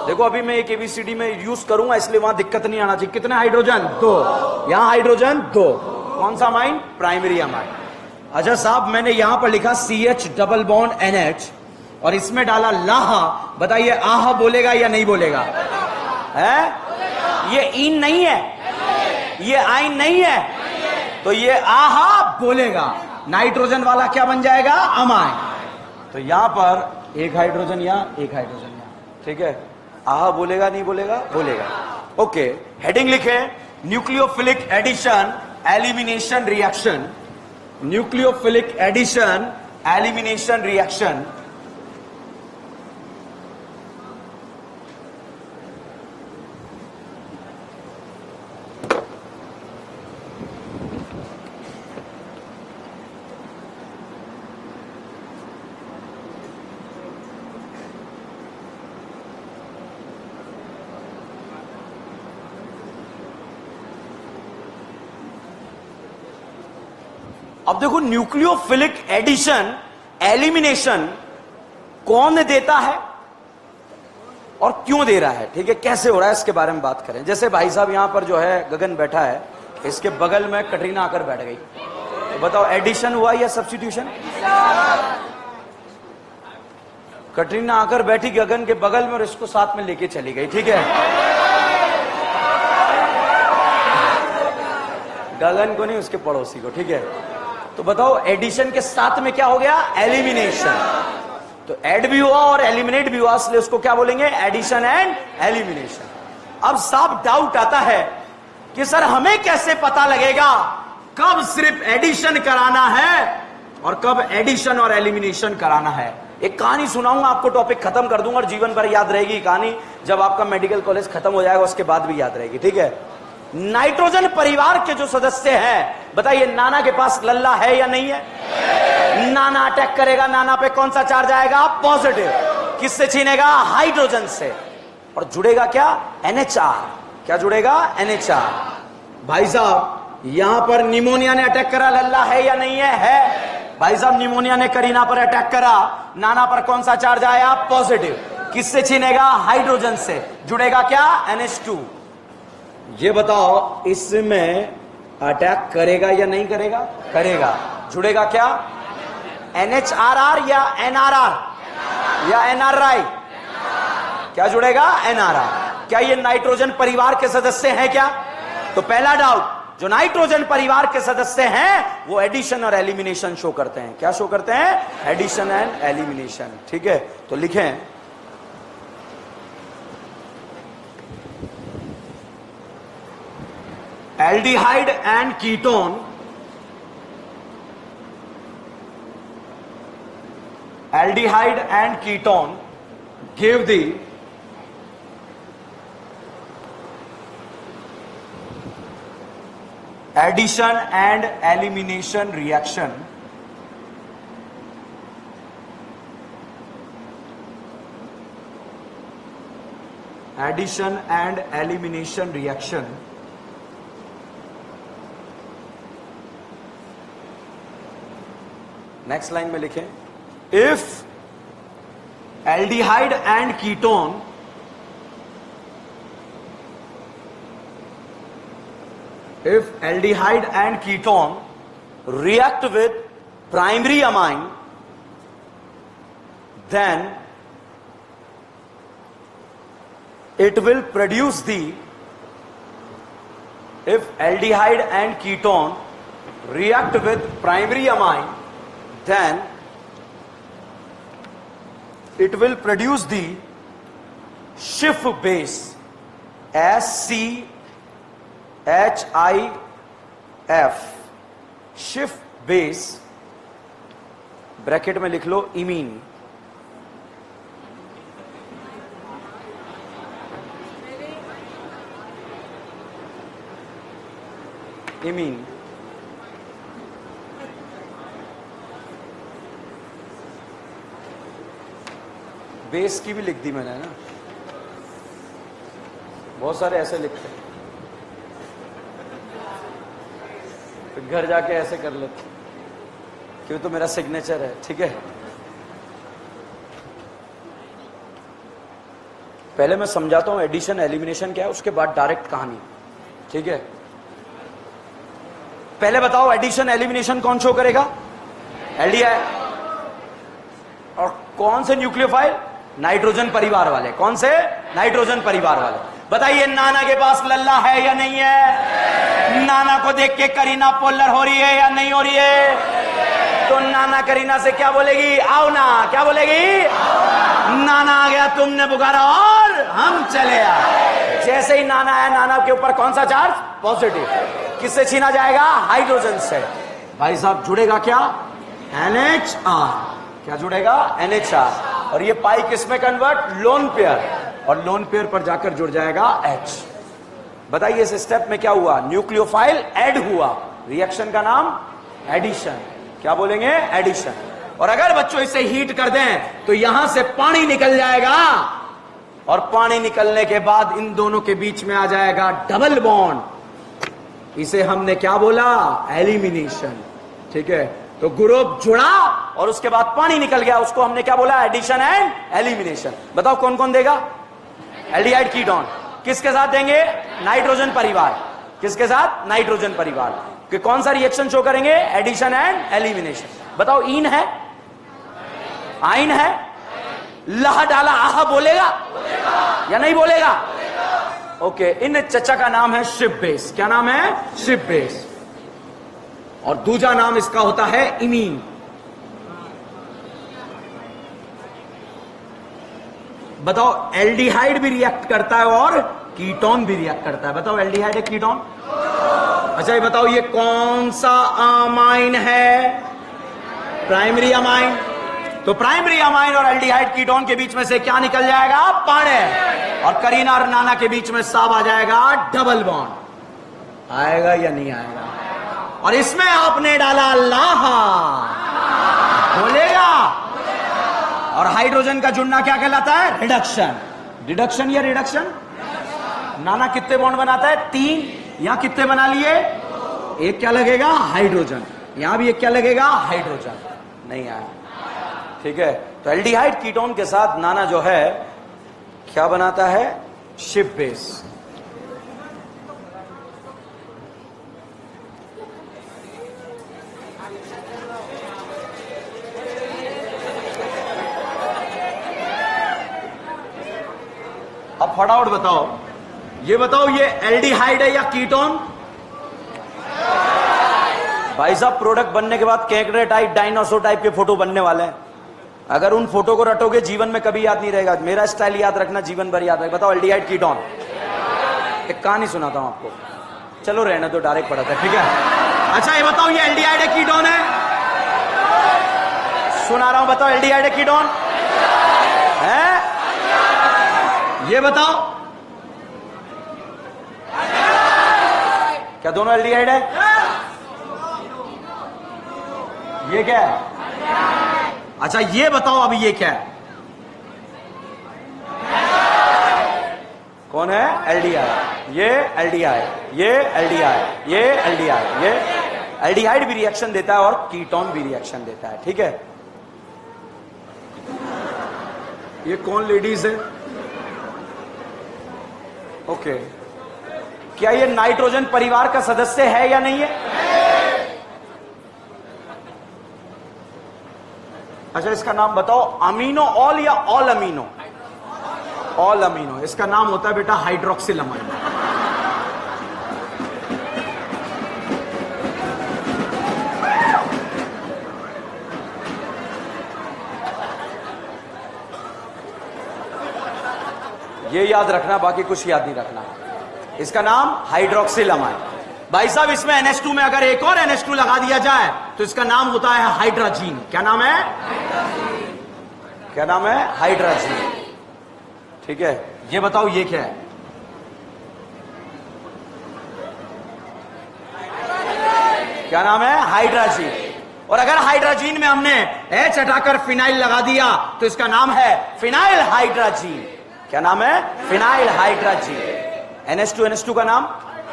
देखो अभी मैं एक ABCD में यूज करूंगा इसलिए वहां दिक्कत नहीं आना चाहिए। कितने हाइड्रोजन? 2। यहां हाइड्रोजन 2। कौन सा अमाइन? Primary amine. अच्छा साहब, मैंने यहां पर लिखा CH डबल बॉन्ड NH और इसमें डाला लाहा। बताइए आहा बोलेगा या नहीं बोलेगा? है? ये इन नहीं है, ये आइन नहीं है, तो ये आहा बोलेगा। नाइट्रोजन वाला क्या बन जाएगा? अमाइन। तो यहां पर एक हाइड्रोजन यहां, एक हाइड्रोजन यहां। ठीक है, आहा बोलेगा नहीं बोलेगा? बोलेगा। ओके, हेडिंग लिखे, nucleophilic addition elimination reaction. Nucleophilic addition elimination reaction. अब देखो न्यूक्लियोफिलिक एडिशन एलिमिनेशन कौन देता है और क्यों दे रहा है, ठीक है, कैसे हो रहा है इसके बारे में बात करें। जैसे भाई साहब यहां पर जो है गगन बैठा है, इसके बगल में कटरीना आकर बैठ गई, तो बताओ एडिशन हुआ या सब्स्टिट्यूशन? कटरीना आकर बैठी गगन के बगल में और इसको साथ में लेके चली गई, ठीक है। गगन को नहीं, उसके पड़ोसी को, ठीक है। तो बताओ एडिशन के साथ में क्या हो गया? एलिमिनेशन। तो ऐड भी हुआ और एलिमिनेट भी हुआ, इसलिए उसको क्या बोलेंगे? Addition and elimination. अब साफ डाउट आता है कि सर हमें कैसे पता लगेगा कब सिर्फ एडिशन कराना है और कब एडिशन और एलिमिनेशन कराना है। एक कहानी सुनाऊंगा आपको, टॉपिक खत्म कर दूंगा और जीवन भर याद रहेगी कहानी। जब आपका मेडिकल कॉलेज खत्म हो जाएगा उसके बाद भी याद रहेगी, ठीक है। नाइट्रोजन परिवार के जो सदस्य हैं, बताइए नाना के पास लल्ला है या नहीं है? नाना अटैक करेगा, नाना पे कौन सा चार्ज आएगा? पॉजिटिव। किससे छीनेगा? हाइड्रोजन से। और जुड़ेगा क्या? NHR। क्या जुड़ेगा? NHR। भाई साहब यहां पर निमोनिया ने अटैक करा, लल्ला है या नहीं है? है। भाई साहब निमोनिया ने करीना पर अटैक करा, नाना पर कौन सा चार्ज आया? पॉजिटिव। किससे छीनेगा? हाइड्रोजन से। जुड़ेगा क्या? NH2। ये बताओ इसमें अटैक करेगा या नहीं करेगा? करेगा। जुड़ेगा क्या? NHRR या NRR या NRI? क्या जुड़ेगा? NRR। क्या ये नाइट्रोजन परिवार के सदस्य हैं क्या? तो पहला डाउट, जो नाइट्रोजन परिवार के सदस्य हैं वो एडिशन और एलिमिनेशन शो करते हैं। क्या शो करते हैं? एडिशन एंड एलिमिनेशन, ठीक है। तो लिखें aldehyde and ketone, aldehyde and ketone give the addition and elimination reaction. Addition and elimination reaction next line में लिखें, if aldehyde and ketone react with primary amine, then it will produce the, if aldehyde and ketone react with primary amine, then it will produce the Schiff base, SCHIF, Schiff base, bracket में लिख लो imine. Imine base की भी लिख दी मैंने ना, बहुत सारे ऐसे लिखते हैं, फिर घर जाके ऐसे कर लेते क्यों, तो मेरा सिग्नेचर है, ठीक है। पहले मैं समझाता हूं एडिशन एलिमिनेशन क्या है, उसके बाद डायरेक्ट कहानी, ठीक है। पहले बताओ एडिशन एलिमिनेशन कौन शो करेगा? एल्डिहाइड। और कौन से न्यूक्लियोफाइल? नाइट्रोजन परिवार वाले। कौन से? नाइट्रोजन परिवार वाले। बताइए नाना के पास लल्ला है या नहीं है? नाना को देख के करीना पोलर हो रही है या नहीं हो रही है? तो नाना करीना से क्या बोलेगी? आओ ना। क्या बोलेगी? नाना आ गया, तुमने पुकारा और हम चले आए। जैसे ही नाना आया, नाना के ऊपर कौन सा चार्ज? पॉजिटिव। किससे छीना जाएगा? हाइड्रोजन से। भाई साहब जुड़ेगा क्या? NHR। क्या जुड़ेगा? NHR। और ये पाई किस में कन्वर्ट? Lone pair. और लोन पेयर पर जाकर जुड़ जाएगा H। बताइए इस स्टेप में क्या हुआ? न्यूक्लियोफाइल ऐड हुआ, रिएक्शन का नाम एडिशन। क्या बोलेंगे? एडिशन। और अगर बच्चों इसे हीट कर दें तो यहां से पानी निकल जाएगा, और पानी निकलने के बाद इन दोनों के बीच में आ जाएगा डबल बॉन्ड। इसे हमने क्या बोला? एलिमिनेशन। ठीक है, तो ग्रुप जुड़ा और उसके बाद पानी निकल गया, उसको हमने क्या बोला? Addition and elimination. बताओ कौन कौन देगा? Aldehyde ketone. किसके साथ देंगे? नाइट्रोजन परिवार। किसके साथ? नाइट्रोजन परिवार। कि कौन सा रिएक्शन शो करेंगे? Addition and elimination. बताओ ईन है, आइन है, लह डाला आह बोलेगा या नहीं बोलेगा? ओके, इन चचा का नाम है शिप बेस। क्या नाम है? Ship base. और दूसरा नाम इसका होता है इमीन। बताओ एल्डिहाइड भी रिएक्ट करता है और कीटोन भी रिएक्ट करता है। बताओ एल्डिहाइड है, कीटोन? अच्छा ये बताओ ये कौन सा अमाइन है? Primary amine. तो प्राइमरी अमाइन और एल्डिहाइड कीटोन के बीच में से क्या निकल जाएगा? पानी। और करीना और नाना के बीच में साब आ जाएगा डबल बॉन्ड। आएगा या नहीं आएगा? और इसमें आपने डाला लाहा, बोलेगा? और हाइड्रोजन का जुड़ना क्या कहलाता है? रिडक्शन। रिडक्शन या रिडक्शन? नाना कितने बॉन्ड बनाता है? 3। यहां कितने बना लिए? एक क्या लगेगा? हाइड्रोजन। यहां भी एक क्या लगेगा? हाइड्रोजन। नहीं आया, ठीक है। तो एल्डिहाइड कीटोन के साथ नाना जो है क्या बनाता है? Ship base. अब फटाफट बताओ, ये बताओ ये एल्डिहाइड है या कीटोन? भाई साहब प्रोडक्ट बनने के बाद केकड़े टाइप, डायनासोर टाइप के फोटो बनने वाले हैं। अगर उन फोटो को रटोगे जीवन में कभी याद नहीं रहेगा। मेरा स्टाइल याद रखना, जीवन भर याद रहेगा। बताओ एल्डिहाइड कीटोन। एक कहानी सुनाता हूं आपको, चलो रहने तो डायरेक्ट पढ़ाते हैं, ठीक है। अच्छा ये बताओ ये एल्डिहाइड है कीटोन है? सुना रहा हूं, बताओ एल्डिहाइड है कीटोन है? ये बताओ क्या दोनों एल्डिहाइड है? ये क्या है? अच्छा ये बताओ अभी ये क्या है? कौन है? एल्डिहाइड। ये एल्डिहाइड, ये एल्डिहाइड, ये एल्डिहाइड। ये एल्डिहाइड भी रिएक्शन देता है और कीटोन भी रिएक्शन देता है, ठीक है। ये कौन लेडीज है? ओके, क्या ये नाइट्रोजन परिवार का सदस्य है या नहीं है? अच्छा इसका नाम बताओ, अमीनो ऑल या ऑल अमीनो? All amino. इसका नाम होता है बेटा हाइड्रोक्सिल अमाइन। ये याद रखना, बाकी कुछ याद नहीं रखना। इसका नाम हाइड्रोक्सिल अमाइन। भाई साहब इसमें NH2 में अगर एक और NH2 लगा दिया जाए तो इसका नाम होता है हाइड्राजीन। क्या नाम है? क्या नाम है? हाइड्राजीन, ठीक है। ये बताओ ये क्या है? क्या नाम है? हाइड्राजीन। और अगर हाइड्राजीन में हमने H हटाकर फिनाइल लगा दिया तो इसका नाम है फिनाइल हाइड्राजीन। क्या नाम है? Phenyl hydrazine. NH2 का नाम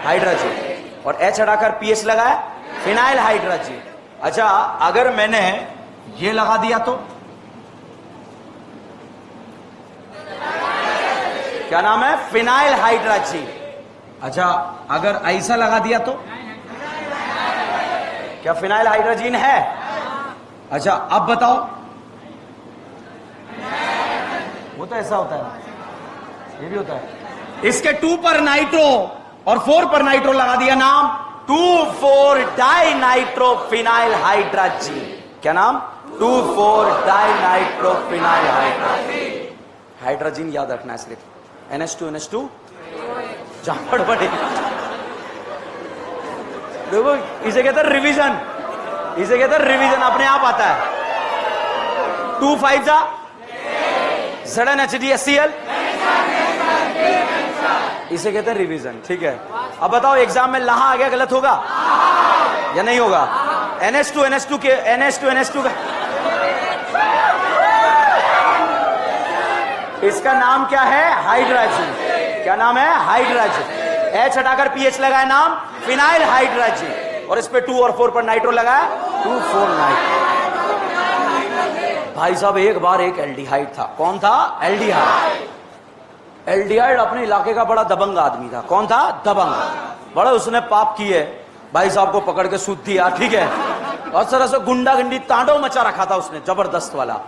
हाइड्राजीन और H हटाकर PH लगाया, फिनाइल हाइड्राजीन। अच्छा अगर मैंने ये लगा दिया तो क्या नाम है? Phenyl hydrazine. अच्छा अगर ऐसा लगा दिया तो क्या फिनाइल हाइड्राजीन है? अच्छा अब बताओ, वो तो ऐसा होता है, ये भी होता है। इसके 2 पर नाइट्रो और 4 पर नाइट्रो लगा दिया, नाम 2,4 डाई नाइट्रो फिनाइल हाइड्राजीन। क्या नाम? 2,4 dinitrophenyl hydrazine. Hydrazine याद रखना है सिर्फ। NH2 जापड़ पड़े। देखो इसे कहते हैं रिवीजन, इसे कहते हैं रिवीजन, अपने आप आता है। 2 5 जा ZnHDHCl, इसे कहते हैं रिवीजन, ठीक है। अब बताओ एग्जाम में लहा आ गया, गलत होगा या नहीं होगा? NH2 का इसका नाम क्या है? हाइड्राजीन। क्या नाम है? हाइड्राजीन। H हटाकर PH लगाया, नाम फिनाइल हाइड्राजीन। और इस पे 2 और 4 पर नाइट्रो लगाया, 249। भाई साहब एक बार एक एल्डिहाइड था। कौन था? एल्डिहाइड। एल्डिहाइड अपने इलाके का बड़ा दबंग आदमी था। कौन था? दबंग। बड़ा उसने पाप किए, भाई साहब को पकड़ के सूद दिया, ठीक है, और तरह से गुंडागर्दी तांडव मचा रखा था उसने, जबरदस्त वाला,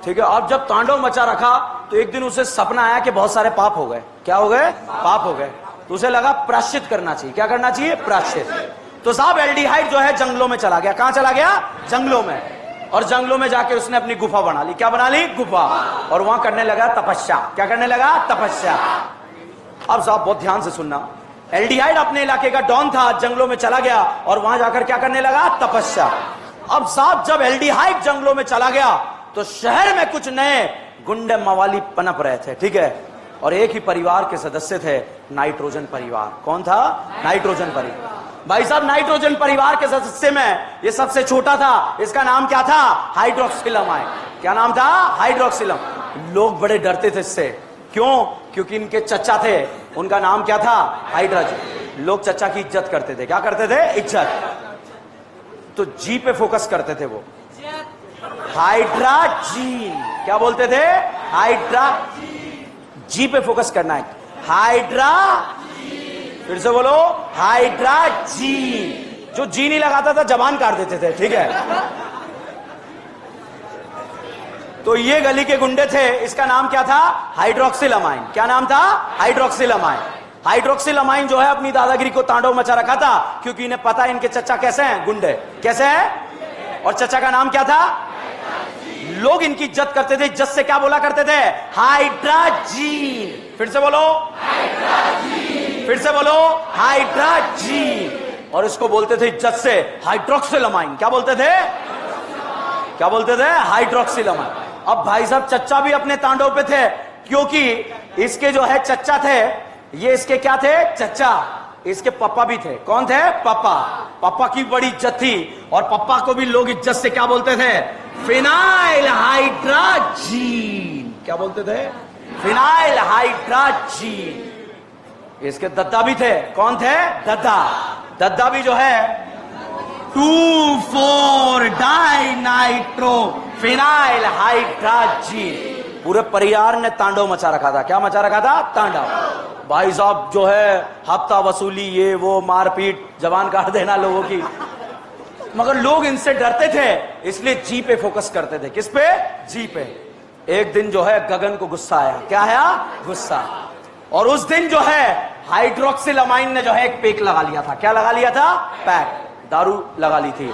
ठीक है। अब जब तांडव मचा रखा तो एक दिन उसे सपना आया कि बहुत सारे पाप हो गए। क्या हो गए? पाप हो गए। तो उसे लगा प्रायश्चित करना चाहिए। क्या करना चाहिए? प्रायश्चित। तो साहब एल्डिहाइड जो है जंगलों में चला गया। कहां चला गया? जंगलों में। और जंगलों में जाके उसने अपनी गुफा बना ली। क्या बना ली? गुफा। और वहां करने लगा तपस्या। क्या करने लगा? तपस्या। अब साहब बहुत ध्यान से सुनना, एल्डिहाइड अपने इलाके का डॉन था, जंगलों में चला गया और वहां जाकर क्या करने लगा? तपस्या। अब साहब जब एल्डिहाइड जंगलों में चला गया तो शहर में कुछ नए गुंडे मवाली पनप रहे थे, ठीक है, और एक ही परिवार के सदस्य थे, नाइट्रोजन परिवार। कौन था? नाइट्रोजन परिवार। भाई साहब नाइट्रोजन परिवार के सदस्य में ये सबसे छोटा था। इसका नाम क्या था? हाइड्रोक्सिलामाइन। क्या नाम था? हाइड्रोक्सिलामाइन। लोग बड़े डरते थे इससे। क्यों? क्योंकि इनके चचा थे, उनका नाम क्या था? हाइड्रोजन। लोग चचा की इज्जत करते थे। क्या करते थे? इज्जत। तो जी पे फोकस करते थे वो, हाइड्राजीन। क्या बोलते थे? हाइड्रा। जी पे फोकस करना है। हाइड्रा, फिर से बोलो, हाइड्राजीन। जो जी नहीं लगाता था जबान काट देते थे, ठीक है। तो ये गली के गुंडे थे, इसका नाम क्या था? हाइड्रोक्सिलामाइन। क्या नाम था? हाइड्रोक्सिलामाइन। हाइड्रोक्सिलामाइन जो है अपनी दादागिरी को तांडव मचा रखा था, क्योंकि इन्हें पता है इनके चचा कैसे हैं, गुंडे कैसे हैं, और चचा का नाम क्या था? लोग इनकी इज्जत करते थे। इज्जत से क्या बोला करते थे? हाइड्राजीन। फिर से बोलो, हाइड्राजीन। फिर से बोलो, हाइड्राजीन। और इसको बोलते थे इज्जत से हाइड्रोक्सिलामाइन। क्या बोलते थे? क्या बोलते थे? हाइड्रोक्सिलामाइन। अब भाई साहब चच्चा भी अपने तांडव पे थे, क्योंकि इसके जो है चच्चा थे, ये इसके क्या थे? चच्चा। इसके पापा भी थे। कौन थे? पापा। पापा की बड़ी इज्जत थी, और पापा को भी लोग इज्जत से क्या बोलते थे? Phenyl hydrazine. क्या बोलते थे? Phenyl hydrazine. इसके दद्दा भी थे। कौन थे? दद्दा। दद्दा भी जो है 2,4 डाइनाइट्रो फिनाइल हाइड्राजीन। पूरे परिवार ने तांडव मचा रखा था। क्या मचा रखा था? तांडव। भाई साहब जो है हफ्ता वसूली, ये वो, मारपीट, जबान काट देना लोगों की। मगर लोग इनसे डरते थे, इसलिए जी पे फोकस करते थे। किस पे? जी पे। एक दिन जो है गगन को गुस्सा आया। क्या आया? गुस्सा। और उस दिन जो है हाइड्रोक्सिलामाइन ने जो है एक पैक लगा लिया था। क्या लगा लिया था? पैक, दारू लगा ली थी।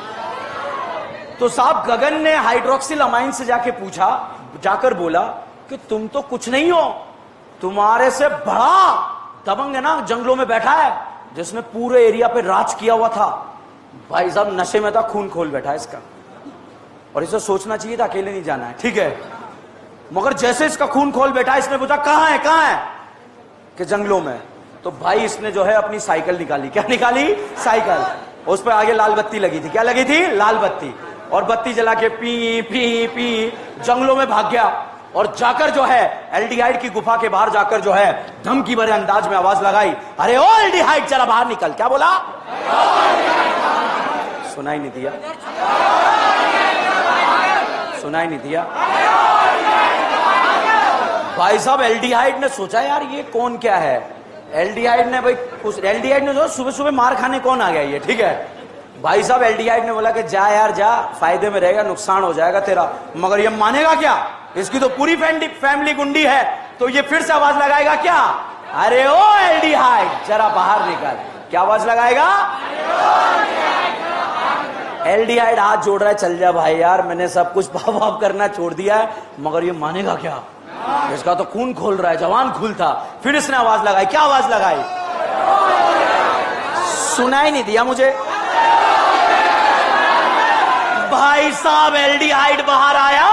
तो साहब गगन ने हाइड्रोक्सिलामाइन से जाके पूछा, जाकर बोला कि तुम तो कुछ नहीं हो, तुम्हारे से बड़ा दबंग है ना जंगलों में बैठा है, जिसने पूरे एरिया पे राज किया हुआ था। भाई साहब नशे में था, खून खोल बैठा है इसका, और इसे सोचना चाहिए था अकेले नहीं जाना है, ठीक है। मगर जैसे इसका खून खोल बैठा, इसने पूछा कहां है, कहां है, कि जंगलों में। तो भाई इसने जो है अपनी साइकिल निकाली। क्या निकाली? साइकिल। उस पर आगे लाल बत्ती लगी थी। क्या लगी थी? लाल बत्ती। और बत्ती जला के पी पी पी जंगलों में भाग गया, और जाकर जो है एल्डिहाइड की गुफा के बाहर जाकर जो है धमकी भरे अंदाज में आवाज लगाई, अरे ओ एल्डिहाइड जरा बाहर निकल। क्या बोला? सुनाई नहीं दिया? सुनाई नहीं दिया? भाई साहब एल्डिहाइड ने सोचा यार ये कौन क्या है। एल्डिहाइड ने भाई उस एल्डिहाइड ने जो सुबह सुबह मार खाने कौन आ गया ये, ठीक है। भाई साहब एल्डिहाइड ने बोला कि जा यार जा, फायदे में रहेगा, नुकसान हो जाएगा तेरा। मगर ये मानेगा क्या? इसकी तो पूरी फैमिली गुंडी है। तो ये फिर से आवाज लगाएगा क्या? अरे ओ एल्डिहाइड जरा बाहर निकल। क्या आवाज लगाएगा? एल्डिहाइड हाथ जोड़ रहा है, चल जा भाई यार, मैंने सब कुछ पाप वाप करना छोड़ दिया है। मगर ये मानेगा क्या? इसका तो खून खोल रहा है, जवान खून था। फिर इसने आवाज लगाई। क्या आवाज लगाई? सुनाई नहीं दिया मुझे? भाई साहब एल्डिहाइड बाहर आया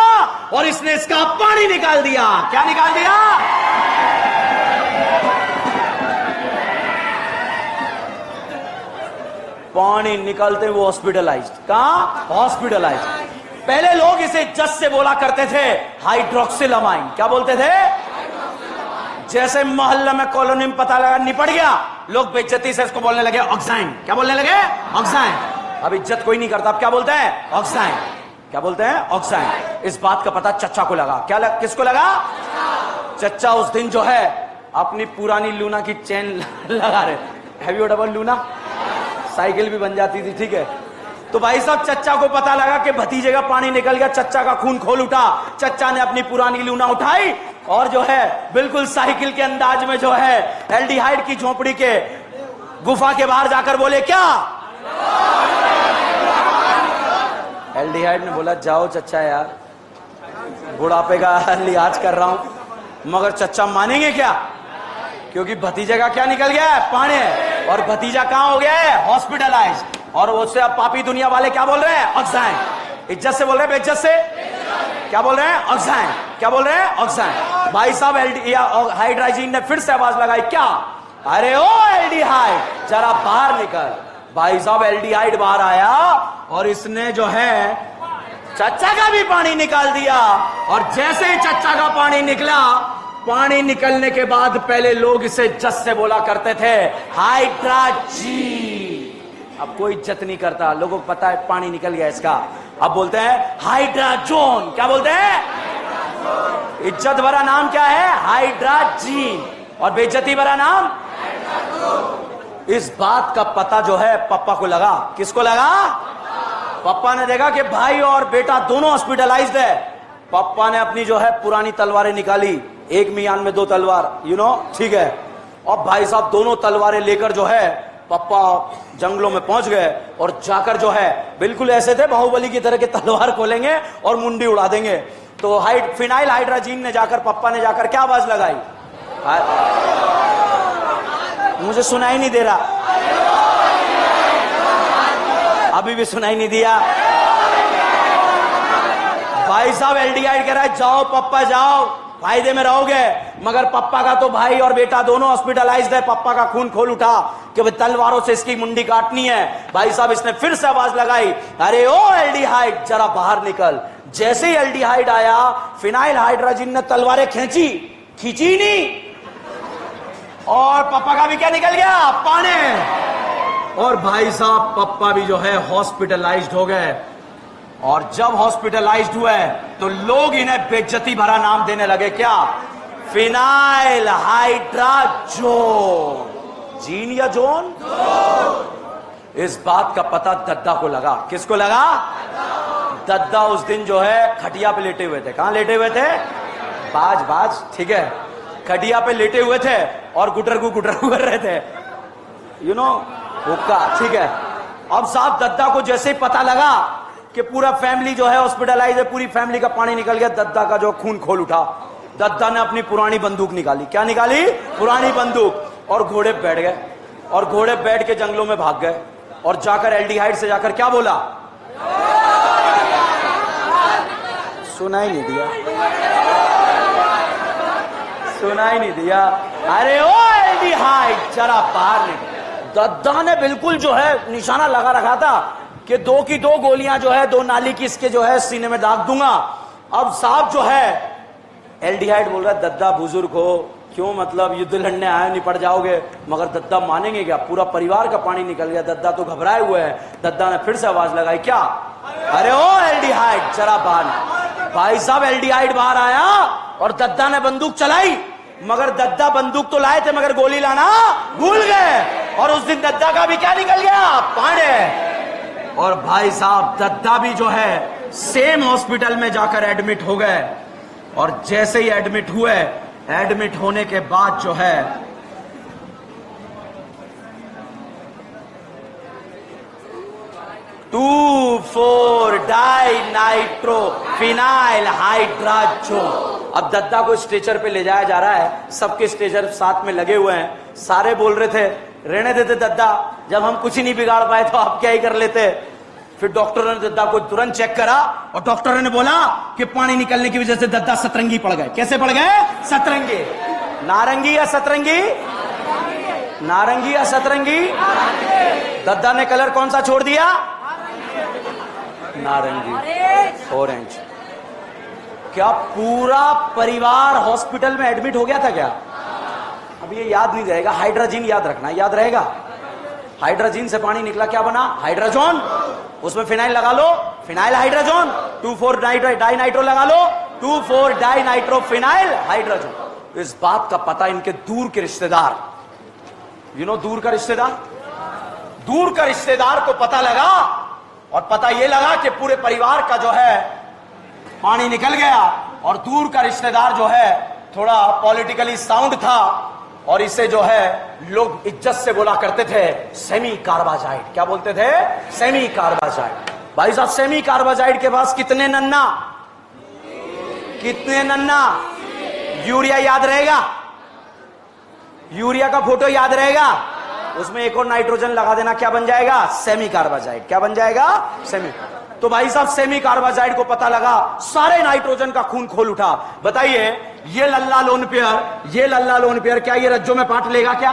और इसने इसका पानी निकाल दिया। क्या निकाल दिया? पानी निकालते वो हॉस्पिटलाइज्ड। कहां? हॉस्पिटलाइज्ड। पहले लोग इसे इज्जत से बोला करते थे हाइड्रोक्सिलामाइन। क्या बोलते थे? जैसे मोहल्ले में कॉलोनी में पता लगा निपट गया, लोग बेइज्जती से इसको बोलने लगे ऑक्साइन। क्या बोलने लगे? ऑक्साइन। अब इज्जत कोई नहीं करता, अब क्या बोलते हैं? ऑक्साइन। क्या बोलते हैं? ऑक्साइन। इस बात का पता चच्चा को लगा। क्या किसको लगा? चच्चा उस दिन जो है अपनी पुरानी लूना की चेन लगा रहे। Have U double Luna? Cycle भी बन जाती थी, ठीक है। तो भाई साहब चच्चा को पता लगा कि भतीजे का पानी निकल गया, चच्चा का खून खोल उठा। चच्चा ने अपनी पुरानी लूना उठाई और जो है बिल्कुल साइकिल के अंदाज में जो है एल्डिहाइड की झोपड़ी के गुफा के बाहर जाकर बोले, क्या? एल्डिहाइड ने बोला, जाओ चच्चा यार, बुढ़ापे का लिहाज कर रहा हूं। मगर चच्चा मानेंगे क्या? क्योंकि भतीजे का क्या निकल गया है? पानी। और भतीजा कहां हो गया है? हॉस्पिटलाइज। और उससे अब पापी दुनिया वाले क्या बोल रहे हैं? ऑक्साइन। इज्जत से बोल रहे हैं, बेइज्जत से क्या बोल रहे हैं? ऑक्साइन। क्या बोल रहे हैं? ऑक्साइन। भाई साहब हाइड्राजीन ने फिर से आवाज लगाई, क्या? अरे ओ एल्डिहाइड जरा बाहर निकल। भाई साहब एल्डिहाइड बाहर आया और इसने जो है चच्चा का भी पानी निकाल दिया। और जैसे ही चच्चा का पानी निकला, पानी निकलने के बाद पहले लोग इसे जस से बोला करते थे हाइड्राजीन। अब कोई इज्जत नहीं करता, लोगों को पता है पानी निकल गया इसका, अब बोलते हैं हाइड्राजोन। क्या बोलते हैं? इज्जत भरा नाम क्या है? हाइड्राजीन। और बेइज्जती भरा नाम? इस बात का पता जो है पापा को लगा। किसको लगा? पापा ने देखा कि भाई और बेटा दोनों हॉस्पिटलाइज्ड है। पापा ने अपनी जो है पुरानी तलवारें निकाली, एक मियान में दो तलवार, ठीक है। और भाई साहब दोनों तलवारें लेकर जो है पापा जंगलों में पहुंच गए और जाकर जो है बिल्कुल ऐसे थे बाहुबली की तरह के तलवार खोलेंगे और मुंडी उड़ा देंगे। तो फिनाइल हाइड्राजीन ने जाकर, पापा ने जाकर क्या आवाज लगाई? मुझे सुनाई नहीं दे रहा, अभी भी सुनाई नहीं दिया। भाई साहब एल्डिहाइड कह रहा है, जाओ पप्पा जाओ, फायदे में रहोगे। मगर पप्पा का तो भाई और बेटा दोनों हॉस्पिटलाइज्ड है। पप्पा का खून खोल उठा कि तलवारों से इसकी मुंडी काटनी है। भाई साहब इसने फिर से आवाज लगाई, अरे ओ एल्डिहाइड जरा बाहर निकल। जैसे ही एल्डिहाइड आया, फिनाइल हाइड्राजीन ने तलवारें खींची नहीं, और पप्पा का भी क्या निकल गया? पानी। और भाई साहब पप्पा भी जो है हॉस्पिटलाइज्ड हो गए। और जब हॉस्पिटलाइज्ड हुए तो लोग इन्हें बेइज्जती भरा नाम देने लगे। क्या? Phenyl hydrazone. जीन या जोन? इस बात का पता दद्दा को लगा। किसको लगा? दद्दा उस दिन जो है खटिया पे लेटे हुए थे। कहां लेटे हुए थे? बाज, ठीक है, खटिया पे लेटे हुए थे और गुटरगु कर रहे थे, हुक्का, ठीक है। अब साहब दद्दा को जैसे ही पता लगा कि पूरा फैमिली जो है हॉस्पिटलाइज है, पूरी फैमिली का पानी निकल गया, दद्दा का जो खून खोल उठा। दद्दा ने अपनी पुरानी बंदूक निकाली। क्या निकाली? पुरानी बंदूक। और घोड़े बैठ गए, और घोड़े बैठ के जंगलों में भाग गए और जाकर एल्डिहाइड से जाकर क्या बोला? सुनाई नहीं दिया, सुनाई नहीं दिया। अरे ओ एल्डिहाइड जरा बाहर निकल। दद्दा ने बिल्कुल जो है निशाना लगा रखा था कि दो की दो गोलियां जो है, दो नाली की इसके जो है सीने में दाग दूंगा। अब साहब जो है एल्डिहाइड बोल रहा है, दद्दा बुजुर्ग हो, क्यों मतलब युद्ध लड़ने आए, निपट जाओगे। मगर दद्दा मानेंगे क्या? पूरा परिवार का पानी निकल गया, दद्दा तो घबराए हुए हैं। दद्दा ने फिर से आवाज लगाई, क्या? अरे ओ एल्डिहाइड जरा बाहर। भाई साहब एल्डिहाइड बाहर आया और दद्दा ने बंदूक चलाई। मगर दद्दा बंदूक तो लाए थे मगर गोली लाना भूल गए। और उस दिन दद्दा का भी क्या निकल गया? पानी। और भाई साहब दद्दा भी जो है सेम हॉस्पिटल में जाकर एडमिट हो गए। और जैसे ही एडमिट हुए, एडमिट होने के बाद जो है 2,4 डाई नाइट्रो फिनाइल हाइड्राजोन। अब दद्दा को स्ट्रेचर पे ले जाया जा रहा है, सबके स्ट्रेचर साथ में लगे हुए हैं। सारे बोल रहे थे रहने देते दद्दा, जब हम कुछ ही नहीं बिगाड़ पाए तो आप क्या ही कर लेते। फिर डॉक्टरों ने दद्दा को तुरंत चेक करा और डॉक्टरों ने बोला कि पानी निकलने की वजह से दद्दा सतरंगी पड़ गए। कैसे पड़ गए? सतरंगी। नारंगी या सतरंगी? नारंगी या सतरंगी? दद्दा ने कलर कौन सा छोड़ दिया? नारंगी, ऑरेंज। क्या पूरा परिवार हॉस्पिटल में एडमिट हो गया था क्या? अब ये याद नहीं रहेगा, हाइड्राजीन याद रखना, याद रहेगा। हाइड्राजीन से पानी निकला, क्या बना? हाइड्राजोन। उसमें फिनाइल लगा लो, फिनाइल हाइड्रोजन, 2,4 डाई नाइट्रो लगा लो, 2,4 डाई नाइट्रो फिनाइल हाइड्रोजन। इस बात का पता इनके दूर के रिश्तेदार, दूर का रिश्तेदार, दूर का रिश्तेदार को पता लगा, और पता यह लगा कि पूरे परिवार का जो है पानी निकल गया, और दूर का रिश्तेदार जो है थोड़ा पॉलिटिकली साउंड था, और इसे जो है लोग इज्जत से बोला करते थे सेमी कार्बाजाइड। क्या बोलते थे? Semi carbazide. भाई साहब, सेमी कार्बाजाइड के पास कितने नन्ना, कितने नन्ना? यूरिया याद रहेगा? यूरिया का फोटो याद रहेगा? उसमें एक और नाइट्रोजन लगा देना, क्या बन जाएगा? Semi carbazide. क्या बन जाएगा? सेमी। तो भाई साहब, सेमी कार्बाजाइड को पता लगा, सारे नाइट्रोजन का खून खोल उठा। बताइए, ये लल्ला लोन पेयर क्या ये रज्जों में पार्ट लेगा? क्या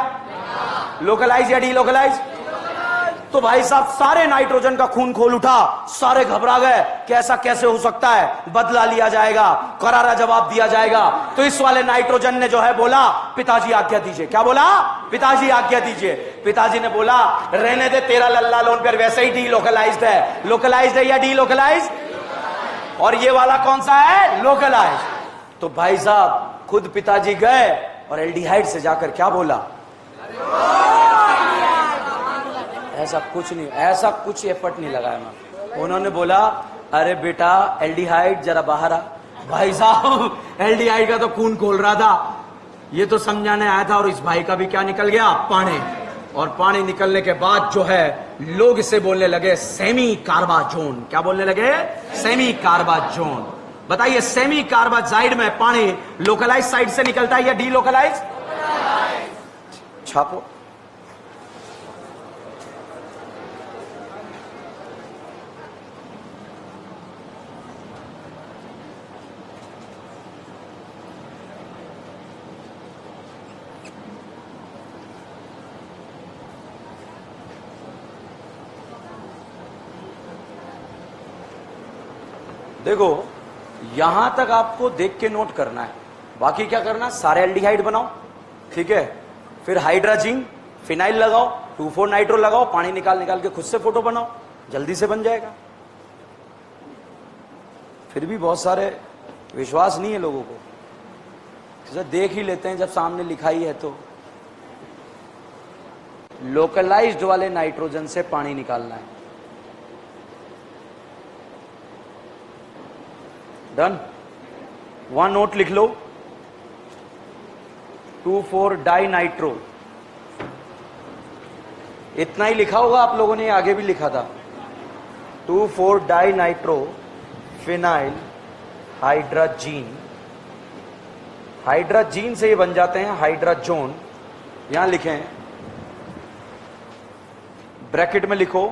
लोकलाइज या डीलोकलाइज? तो भाई साहब, सारे नाइट्रोजन का खून खोल उठा, सारे घबरा गए कि ऐसा कैसे हो सकता है, बदला लिया जाएगा, करारा जवाब दिया जाएगा। तो इस वाले नाइट्रोजन ने जो है बोला, पिताजी आज्ञा दीजिए। क्या बोला? पिताजी आज्ञा दीजिए। पिताजी ने बोला, रहने दे, तेरा लल्ला लोन पेयर वैसे ही डीलोकलाइज्ड है। लोकलाइज्ड है या डीलोकलाइज्ड? और ये वाला कौन सा है? लोकलाइज्ड। तो भाई साहब, खुद पिताजी गए और एल्डिहाइड से जाकर क्या बोला? ऐसा कुछ नहीं, ऐसा कुछ एफर्ट नहीं लगाया मैं। उन्होंने बोला, अरे बेटा एल्डिहाइड जरा बाहर आ। भाई साहब, एल्डिहाइड का तो खून खोल रहा था, ये तो समझाने आया था, और इस भाई का भी क्या निकल गया? पानी। और पानी निकलने के बाद जो है लोग इसे बोलने लगे सेमी कार्बाजोन। क्या बोलने लगे? सेमी कार्बाजोन। बताइए, सेमी कार्बाजाइड में पानी लोकलाइज साइड से निकलता है या डीलोकलाइज? छापो। देखो, यहां तक आपको देख के नोट करना है, बाकी क्या करना है, सारे एल्डिहाइड बनाओ, ठीक है, फिर हाइड्रोजीन फिनाइल लगाओ, 2,4 नाइट्रो लगाओ, पानी निकाल के खुद से फोटो बनाओ, जल्दी से बन जाएगा। फिर भी बहुत सारे विश्वास नहीं है लोगों को, तो देख ही लेते हैं जब सामने लिखा ही है। तो लोकलाइज्ड वाले नाइट्रोजन से पानी निकालना है। डन। वन नोट लिख लो, 2,4 डाई नाइट्रो। इतना ही लिखा होगा आप लोगों ने, आगे भी लिखा था, 2,4 dinitrophenyl hydrazine. Hydrazine से ये बन जाते हैं हाइड्रोजोन। यहां लिखें, ब्रैकेट में लिखो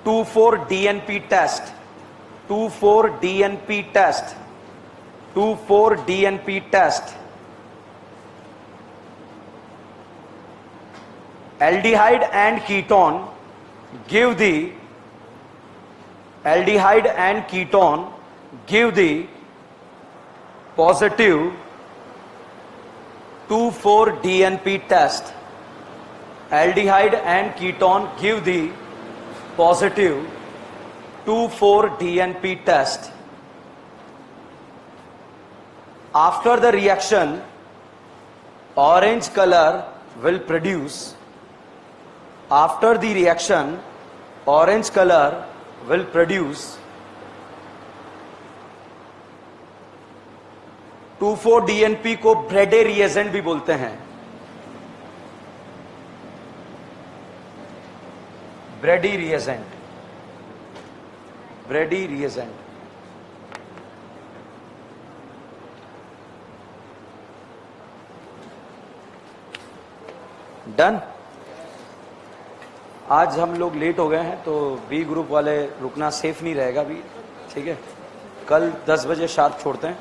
2,4 DNP test, 2,4 DNP test, 2,4 DNP test. Aldehyde and ketone give the aldehyde and ketone give the positive 2,4 DNP test. Aldehyde and ketone give the positive 2,4 DNP test. After the reaction, orange color will produce. After the reaction, orange color will produce 2,4 DNP को ब्रेडे reagent भी बोलते हैं। ब्रेडी reagent, ब्रेडी reagent. Done. आज हम लोग late हो गए हैं, तो बी ग्रुप वाले रुकना सेफ नहीं रहेगा अभी, ठीक है। कल 10 बजे शार्प छोड़ते हैं।